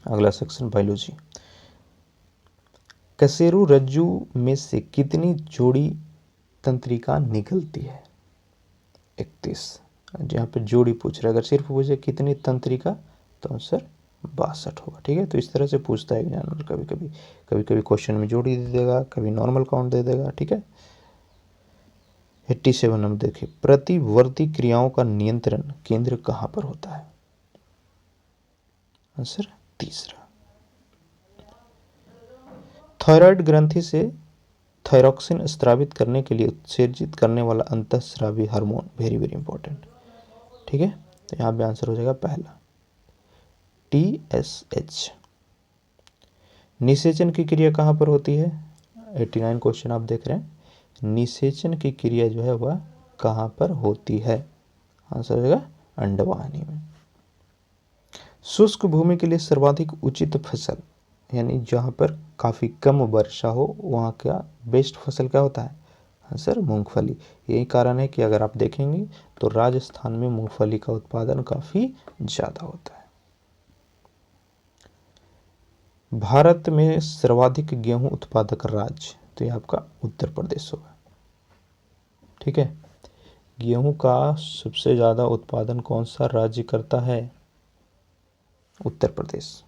S1: अगला सेक्शन बायोलॉजी। कशेरु रज्जु में से कितनी जोड़ी तंत्रिका निकलती है। 31, यहाँ पे जोड़ी पूछ रहा है, अगर सिर्फ पूछे कितनी तंत्रिका तो आंसर 62 होगा। ठीक है, तो इस तरह से पूछता है एग्जामिनर, कभी कभी क्वेश्चन में जोड़ी दे देगा, कभी नॉर्मल काउंट दे देगा। ठीक है, 87 नंबर देखिए, प्रतिवर्ती क्रियाओं का नियंत्रण केंद्र कहाँ पर होता है। आंसर तीसरा। थायराइड ग्रंथि से थायरॉक्सिन स्रावित करने के लिए उत्सर्जित करने वाला अंतःस्रावी हार्मोन, वेरी वेरी इंपॉर्टेंट। ठीक है, तो यहाँ पे आंसर हो जाएगा पहला TSH। निषेचन की क्रिया कहाँ पर होती है। 89 क्वेश्चन आप देख रहे हैं, निषेचन की क्रिया जो है वह कहाँ पर होती है। आंसर हो जाएगा अंडवाहिनी में। शुष्क भूमि के लिए सर्वाधिक उचित फसल यानी जहाँ पर काफ़ी कम वर्षा हो वहाँ का बेस्ट फसल क्या होता है। आंसर मूंगफली। यही कारण है कि अगर आप देखेंगे तो राजस्थान में मूंगफली का उत्पादन काफ़ी ज़्यादा होता है। भारत में सर्वाधिक गेहूं उत्पादक राज्य, तो ये आपका उत्तर प्रदेश होगा। ठीक है, गेहूं का सबसे ज़्यादा उत्पादन कौन सा राज्य करता है, उत्तर प्रदेश।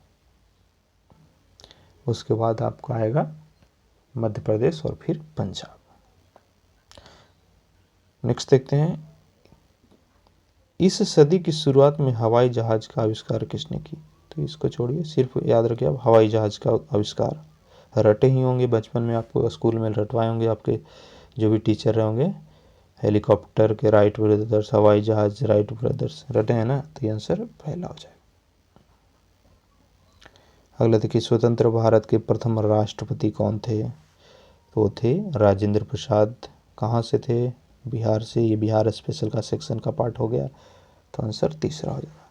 S1: उसके बाद आपको आएगा मध्य प्रदेश और फिर पंजाब। नेक्स्ट देखते हैं, इस सदी की शुरुआत में हवाई जहाज का आविष्कार किसने की। तो इसको छोड़िए, सिर्फ याद रखिए आप हवाई जहाज का आविष्कार, रटे ही होंगे बचपन में, आपको स्कूल में रटवाए होंगे आपके जो भी टीचर रहे होंगे, हेलीकॉप्टर के राइट ब्रदर्स, हवाई जहाज राइट ब्रदर्स, रटे हैं ना, तो ये आंसर पहला हो जाएगा। अगला देखिए, स्वतंत्र भारत के प्रथम राष्ट्रपति कौन थे। तो वो थे राजेंद्र प्रसाद। कहाँ से थे, बिहार से। ये बिहार स्पेशल का सेक्शन का पार्ट हो गया, तो आंसर तीसरा हो जाएगा।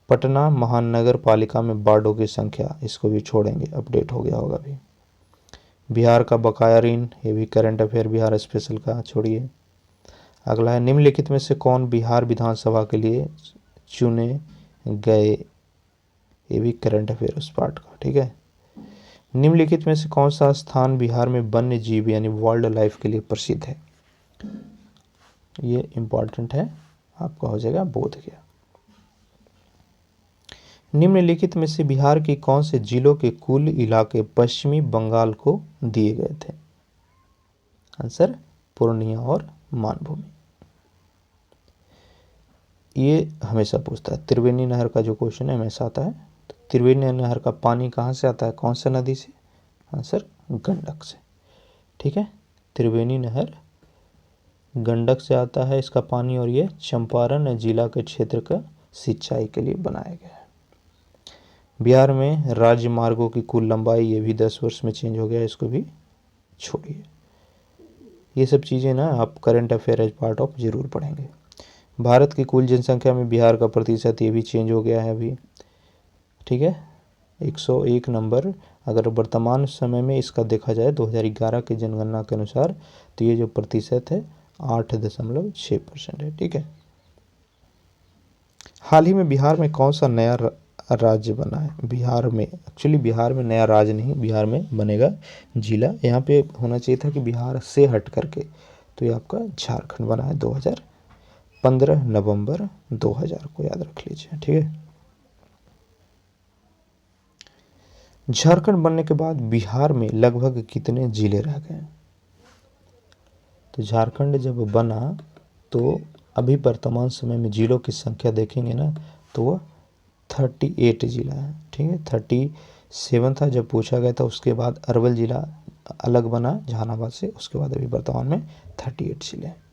S1: पटना महानगर पालिका में वार्डों की संख्या, इसको भी छोड़ेंगे, अपडेट हो गया होगा अभी। बिहार का बकाया ऋण, ये भी करंट अफेयर बिहार स्पेशल का, छोड़िए। अगला है, निम्नलिखित में से कौन बिहार विधानसभा के लिए चुने गए, ये भी करंट अफेयर उस पार्ट का। ठीक है, निम्नलिखित में से कौन सा स्थान बिहार में वन्य जीव यानी वाइल्ड लाइफ के लिए प्रसिद्ध है? ये इंपॉर्टेंट है, आपका हो जाएगा बोधगया। निम्नलिखित में से बिहार के कौन से जिलों के कुल इलाके पश्चिमी बंगाल को दिए गए थे? आंसर पूर्णिया और मानभूमि। ये हमेशा पूछता है, त्रिवेणी नहर का जो क्वेश्चन है हमेशा आता है। तो त्रिवेणी नहर का पानी कहाँ से आता है, कौन सा नदी से? आंसर गंडक से। ठीक है, त्रिवेणी नहर गंडक से आता है इसका पानी, और ये चंपारण जिला के क्षेत्र का सिंचाई के लिए बनाया गया है। बिहार में राज्य मार्गों की कुल लंबाई, ये भी 10 वर्ष में चेंज हो गया, इसको भी छोड़िए। ये सब चीज़ें ना आप current affair as part of जरूर पढ़ेंगे। भारत की कुल जनसंख्या में बिहार का प्रतिशत, ये भी चेंज हो गया है अभी। ठीक है, 101 नंबर अगर वर्तमान समय में इसका देखा जाए 2011 की जनगणना के अनुसार, तो ये जो प्रतिशत है 8.6% है। ठीक है, हाल ही में बिहार में कौन सा नया राज्य बना है? बिहार में एक्चुअली बिहार में नया राज्य नहीं, बिहार में बनेगा जिला। यहाँ पे होना चाहिए था कि बिहार से हट करके, तो ये आपका झारखंड बना है 2015 नवंबर 2000 को याद रख लीजिए। ठीक है, झारखंड बनने के बाद बिहार में लगभग कितने जिले रह गए? तो झारखंड जब बना तो अभी वर्तमान समय में जिलों की संख्या देखेंगे ना, तो वह 38 जिला है। ठीक है, 37 था जब पूछा गया था, उसके बाद अरवल जिला अलग बना जहानाबाद से, उसके बाद अभी वर्तमान में 38 जिले हैं।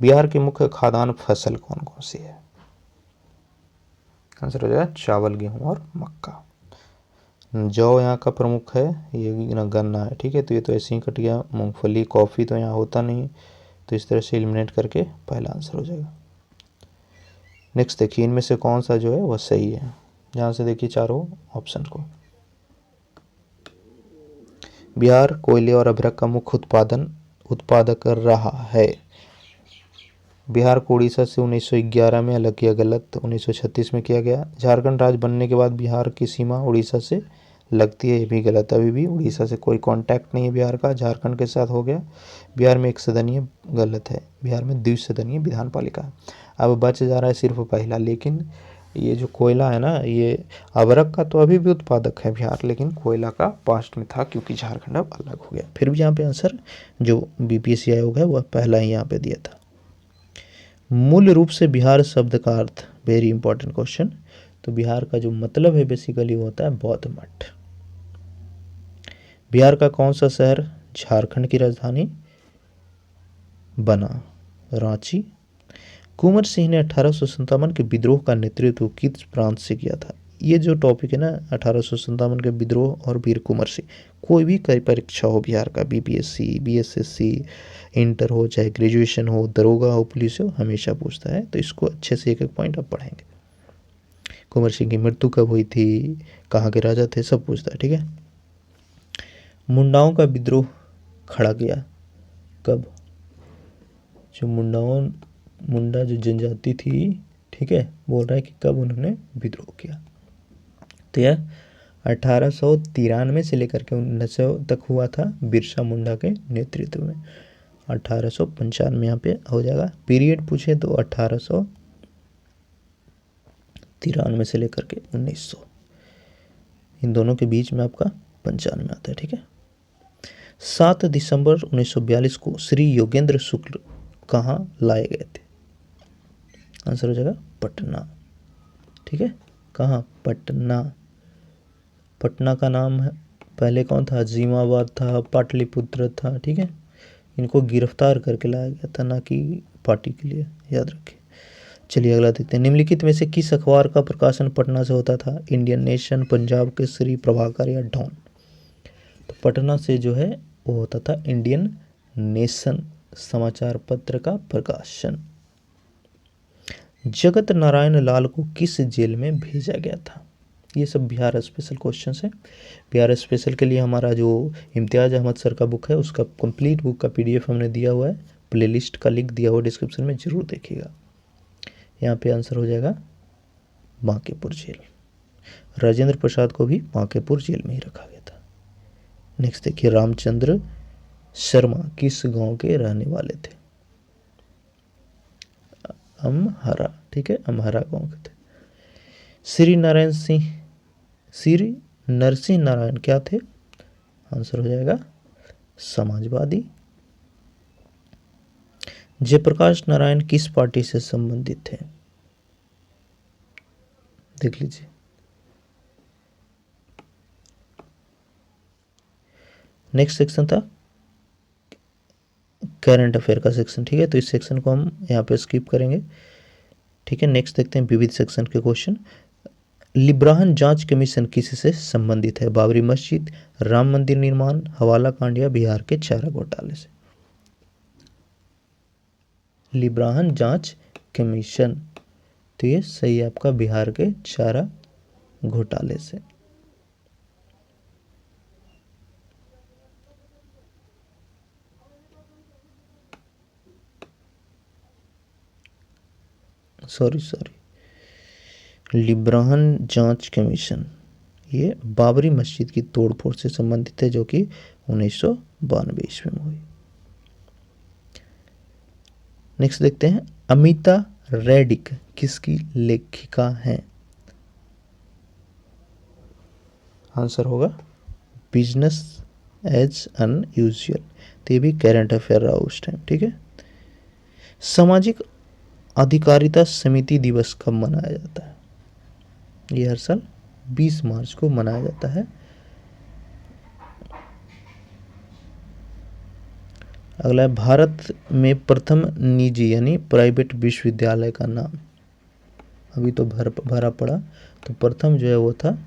S1: बिहार की मुख्य खाद्यान्न फसल कौन कौन सी है? आंसर हो जाएगा चावल, गेहूं और मक्का। जौ यहाँ का प्रमुख है, ये ना गन्ना है। ठीक है, तो ये तो ऐसे ही कट गया। मूंगफली, कॉफ़ी तो यहाँ होता नहीं, तो इस तरह से एलिमिनेट करके पहला आंसर हो जाएगा। नेक्स्ट देखिए, इनमें से कौन सा जो है वह सही है? जहाँ से देखिए चारों ऑप्शन को। बिहार कोयले और अभ्रक का मुख्य उत्पादक रहा है। बिहार को उड़ीसा से 1911 में अलग किया, गलत। 1936 में किया गया। झारखंड राज्य बनने के बाद बिहार की सीमा उड़ीसा से लगती है, ये भी गलत। अभी भी उड़ीसा से कोई कांटेक्ट नहीं है बिहार का, झारखंड के साथ हो गया। बिहार में एक सदनीय, गलत है, बिहार में द्विसदनीय विधान पालिका। अब बच जा रहा है सिर्फ पहला, लेकिन ये जो कोयला है ना, ये अभ्रक का तो अभी भी उत्पादक है बिहार, लेकिन कोयला का पास्ट में था क्योंकि झारखंड अब अलग हो गया। फिर भी यहाँ पे आंसर जो बीपीएससी आयोग है वह पहला ही यहाँ पे दिया था। मूल रूप से बिहार शब्द का अर्थ, वेरी इंपॉर्टेंट क्वेश्चन। तो बिहार का जो मतलब है बेसिकली वो होता है बौद्ध मठ। बिहार का कौन सा शहर झारखंड की राजधानी बना? रांची। कुंवर सिंह ने 1857 के विद्रोह का नेतृत्व किस प्रांत से किया था? ये जो टॉपिक है ना, 1857 के विद्रोह और वीर कुंवर सिंह, कोई भी कई परीक्षा हो बिहार का, बीपीएससी, बीएसएससी, इंटर हो चाहे ग्रेजुएशन हो, दरोगा हो, पुलिस हो, हमेशा पूछता है। तो इसको अच्छे से एक एक पॉइंट आप पढ़ेंगे। कुंवर सिंह की मृत्यु कब हुई थी, कहाँ के राजा थे, सब पूछता है। ठीक है, मुंडाओं का विद्रोह खड़ा किया कब? जो मुंडा जो जनजाति थी, ठीक है, बोल रहा है कि कब उन्होंने विद्रोह किया। तो यह 1893 से लेकर के 1900 तक हुआ था बिरसा मुंडा के नेतृत्व में। 1895 यहाँ पे हो जाएगा। पीरियड पूछे तो 1893 से लेकर के 1900, इन दोनों के बीच में आपका 95 आता है। ठीक है, 7 दिसंबर 1942 को श्री योगेंद्र शुक्ल कहाँ लाए गए थे? आंसर हो जाएगा पटना। ठीक है, कहाँ? पटना। पटना का नाम है पहले कौन था? अजीमाबाद था, पाटलिपुत्र था। ठीक है, इनको गिरफ्तार करके लाया गया था, ना कि पार्टी के लिए, याद रखिए। चलिए अगला देखते हैं। निम्नलिखित में से किस अखबार का प्रकाशन पटना से होता था? इंडियन नेशन, पंजाब केसरी, प्रभाकर या डॉन? तो पटना से जो है वो होता था इंडियन नेशन समाचार पत्र का प्रकाशन। जगत नारायण लाल को किस जेल में भेजा गया था? ये सब बिहार स्पेशल क्वेश्चंस है। बिहार स्पेशल के लिए हमारा जो इम्तियाज़ अहमद सर का बुक है, उसका कंप्लीट बुक का पीडीएफ हमने दिया हुआ है, प्लेलिस्ट का लिंक दिया हुआ डिस्क्रिप्शन में, जरूर देखिएगा। यहाँ पे आंसर हो जाएगा बांकीपुर जेल। राजेंद्र प्रसाद को भी बांकीपुर जेल में ही रखा गया था। नेक्स्ट देखिए, रामचंद्र शर्मा किस गांव के रहने वाले थे? अमहरा, ठीक है, अमहरा गांव के थे। श्री नरसिंह नारायण क्या थे? आंसर हो जाएगा समाजवादी। जयप्रकाश नारायण किस पार्टी से संबंधित थे? देख लीजिए। नेक्स्ट सेक्शन था करंट अफेयर का सेक्शन, ठीक है, तो इस सेक्शन को हम यहाँ पे स्किप करेंगे, ठीक है। नेक्स्ट देखते हैं विविध सेक्शन के क्वेश्चन। लिब्राहन जांच कमीशन किससे संबंधित है? बाबरी मस्जिद, राम मंदिर निर्माण, हवाला कांड या बिहार के चारा घोटाले से? लिब्राहन जांच कमीशन, तो ये सही है आपका, बिहार के चारा घोटाले से। सॉरी, लिब्राहन जांच कमीशन ये बाबरी मस्जिद की तोड़फोड़ से संबंधित है, जो कि 1992 ईस्वी में हुई। नेक्स्ट देखते हैं, अमिता रेडिक किसकी लेखिका हैं? आंसर होगा बिजनेस एज अनयूजुअल, तो ये भी करंट अफेयर रहा उस टाइम, ठीक है। सामाजिक अधिकारिता समिति दिवस कब मनाया जाता है? ये हर साल 20 मार्च को मनाया जाता है। अगला है, भारत में प्रथम निजी यानी प्राइवेट विश्वविद्यालय का नाम? अभी तो भरा पड़ा, तो प्रथम जो है वो था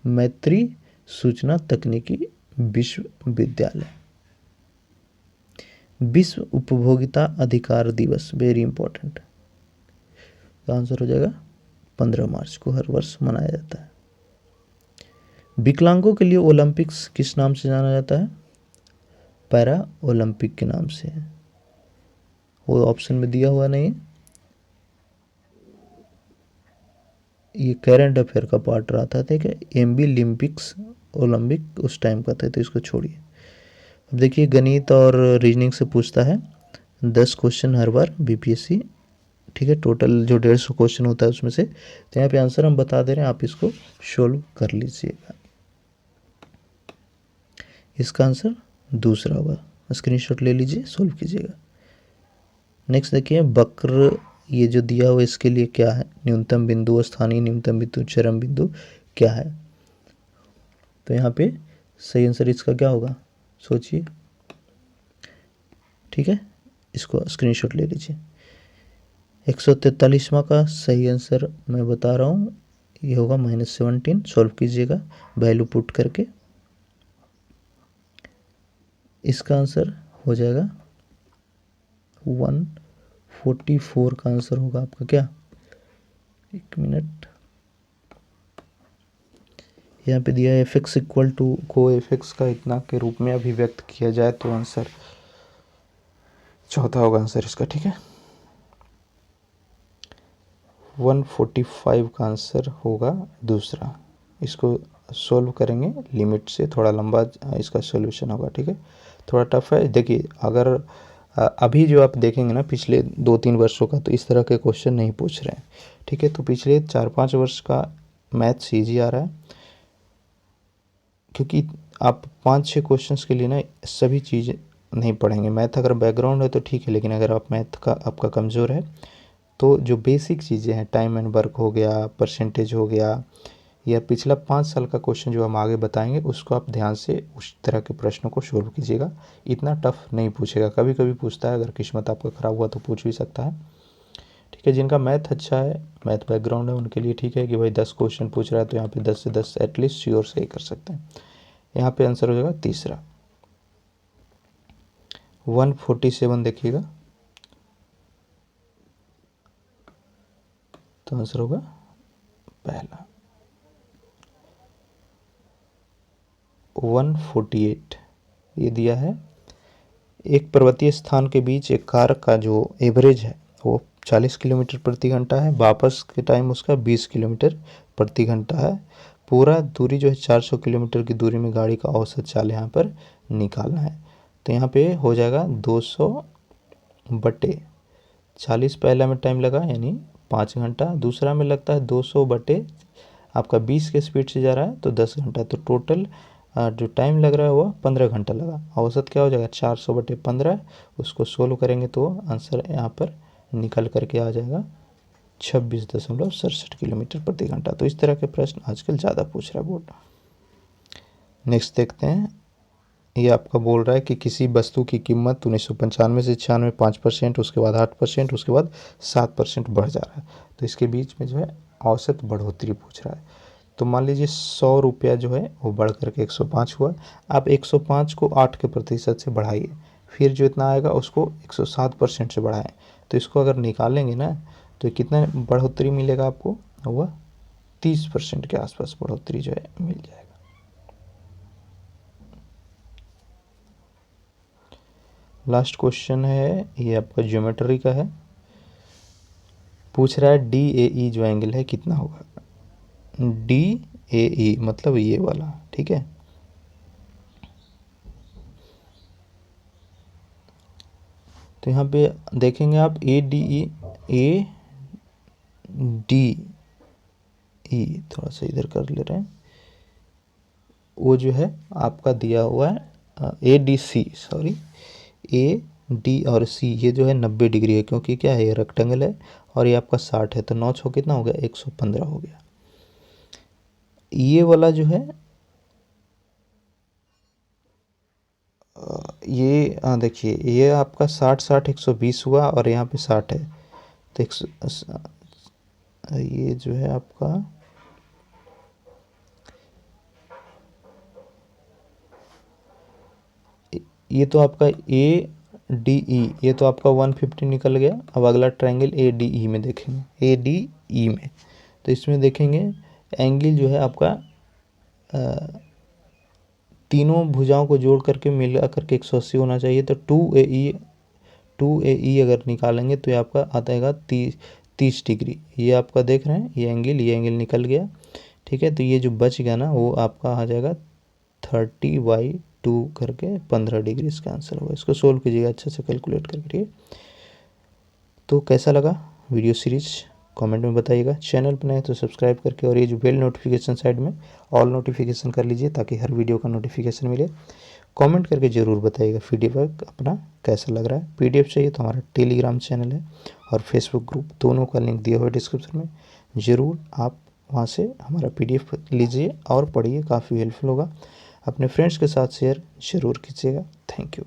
S1: मैत्री सूचना तकनीकी विश्वविद्यालय। विश्व उपभोक्ता अधिकार दिवस, वेरी इंपॉर्टेंट, आंसर हो जाएगा 15 मार्च को हर वर्ष मनाया जाता है। विकलांगों के लिए ओलंपिक्स किस नाम से जाना जाता है? पैरा ओलंपिक के नाम से। वो ऑप्शन में दिया हुआ नहीं, ये करंट अफेयर का पार्ट रहा था, ठीक है। एमबी लिम्पिक्स ओलंपिक उस टाइम का था, तो इसको छोड़िए। अब देखिए, गणित और रीजनिंग से पूछता है 10 क्वेश्चन हर बार बीपीएससी, ठीक है। टोटल जो 150 क्वेश्चन होता है उसमें से, तो यहाँ पे आंसर हम बता दे रहे हैं, आप इसको सोल्व कर लीजिएगा। इसका आंसर दूसरा होगा, स्क्रीनशॉट ले लीजिए, सोल्व कीजिएगा। नेक्स्ट देखिए, वक्र ये जो दिया हुआ इसके लिए क्या है? न्यूनतम बिंदु, स्थानीय न्यूनतम बिंदु, चरम बिंदु क्या है? तो यहाँ पे सही आंसर इसका क्या होगा, सोचिए, ठीक है। इसको स्क्रीनशॉट ले लीजिए। 143वां का सही आंसर मैं बता रहा हूँ, ये होगा -17। सॉल्व कीजिएगा वैल्यू पुट करके। इसका आंसर हो जाएगा 144 का आंसर होगा आपका क्या, एक मिनट, यहाँ पे दिया है fx इक्वल टू को fx का इतना के रूप में अभिव्यक्त किया जाए तो आंसर चौथा होगा आंसर इसका, ठीक है। 145 का आंसर होगा दूसरा। इसको सोल्व करेंगे लिमिट से, थोड़ा लंबा इसका सॉल्यूशन होगा, ठीक है, थोड़ा टफ है। देखिए, अगर अभी जो आप देखेंगे ना पिछले 2-3 वर्षों का, तो इस तरह के क्वेश्चन नहीं पूछ रहे हैं, ठीक है। तो पिछले 4-5 वर्ष का मैथ्स ईजी आ रहा है, क्योंकि आप 5-6 क्वेश्चंस के लिए ना सभी चीज़ें नहीं पढ़ेंगे। मैथ अगर बैकग्राउंड है तो ठीक है, लेकिन अगर आप मैथ का आपका कमज़ोर है तो जो बेसिक चीज़ें हैं, टाइम एंड वर्क हो गया, परसेंटेज हो गया, या पिछला 5 साल का क्वेश्चन जो हम आगे बताएंगे, उसको आप ध्यान से उस तरह के प्रश्नों को सोल्व कीजिएगा। इतना टफ नहीं पूछेगा, कभी कभी पूछता है, अगर किस्मत आपका ख़राब हुआ तो पूछ भी सकता है, ठीक है। जिनका मैथ अच्छा है, मैथ बैकग्राउंड है, उनके लिए ठीक है कि भाई 10 क्वेश्चन पूछ रहा है तो यहाँ पे 10 से 10 एटलीस्ट श्योर सही कर सकते हैं। यहाँ पे आंसर हो जाएगा तीसरा। 147 देखिएगा, तो आंसर होगा पहला। 148 ये दिया है, एक पर्वतीय स्थान के बीच एक कार का जो एवरेज है वो 40 किलोमीटर प्रति घंटा है, वापस के टाइम उसका 20 किलोमीटर प्रति घंटा है। पूरा दूरी जो है 400 किलोमीटर की दूरी में गाड़ी का औसत चाल यहाँ पर निकालना है। तो यहाँ पे हो जाएगा 200/40, पहला में टाइम लगा यानी 5 घंटा, दूसरा में लगता है 200 आपका 20 के स्पीड से जा रहा है तो 10 घंटा, तो टोटल जो टाइम लग रहा है वो 15 घंटा लगा। औसत क्या हो जाएगा 400/15, उसको सोल्व करेंगे तो आंसर यहाँ पर निकल करके आ जाएगा 26.67 किलोमीटर प्रति घंटा। तो इस तरह के प्रश्न आजकल ज़्यादा पूछ रहा है बोर्ड। नेक्स्ट देखते हैं, ये आपका बोल रहा है कि किसी वस्तु की कीमत 1995 से 96 5%, उसके बाद 8%, उसके बाद 7% बढ़ जा रहा है। तो इसके बीच में जो है औसत बढ़ोतरी पूछ रहा है। तो मान लीजिए 100 रुपया जो है वो बढ़ करके 105 हुआ। आप 105 को 8 के प्रतिशत से बढ़ाइए, फिर जो इतना आएगा उसको 107% से बढ़ाएं। तो इसको अगर निकालेंगे ना तो कितना बढ़ोतरी मिलेगा आपको, वह 30% के आसपास बढ़ोतरी जो है मिल जाएगा। लास्ट क्वेश्चन है, ये आपका ज्योमेट्री का है। पूछ रहा है DAE जो एंगल है कितना होगा। DAE मतलब ये वाला, ठीक है। तो यहाँ पे देखेंगे आप ADE थोड़ा सा इधर कर ले रहे हैं, वो जो है आपका दिया हुआ है ADC, सॉरी AD और C, ये जो है 90 डिग्री है, क्योंकि क्या है ये रेक्टेंगल है और ये आपका 60 है, तो 9 6 कितना हो गया 115 हो गया। ये वाला जो है ये देखिए ये आपका 60 60 120 हुआ और यहाँ पे 60 है, तो ये जो है आपका ये तो आपका ADE, ये तो आपका 150 निकल गया। अब अगला ट्रायंगल ADE में देखेंगे, ADE में तो इसमें देखेंगे एंगल जो है आपका तीनों भुजाओं को जोड़ करके मिला करके 180 होना चाहिए। तो 2AE अगर निकालेंगे तो ये आपका आता है 30 डिग्री। ये आपका देख रहे हैं ये एंगल निकल गया, ठीक है। तो ये जो बच गया ना वो आपका आ जाएगा 30/2 करके 15 डिग्री इसका आंसर होगा। इसको सोल्व कीजिएगा अच्छे से कैलकुलेट करके, ठीक है। तो कैसा लगा वीडियो सीरीज कमेंट में बताइएगा। चैनल पर नए तो सब्सक्राइब करके और ये जो बेल नोटिफिकेशन साइड में ऑल नोटिफिकेशन कर लीजिए ताकि हर वीडियो का नोटिफिकेशन मिले। कमेंट करके ज़रूर बताइएगा फीडबैक अपना कैसा लग रहा है। PDF चाहिए तो हमारा टेलीग्राम चैनल है और फेसबुक ग्रुप, दोनों का लिंक दिया हुआ है डिस्क्रिप्शन में। ज़रूर आप वहाँ से हमारा PDF लीजिए और पढ़िए, काफ़ी हेल्पफुल होगा। अपने फ्रेंड्स के साथ शेयर ज़रूर कीजिएगा। Thank you.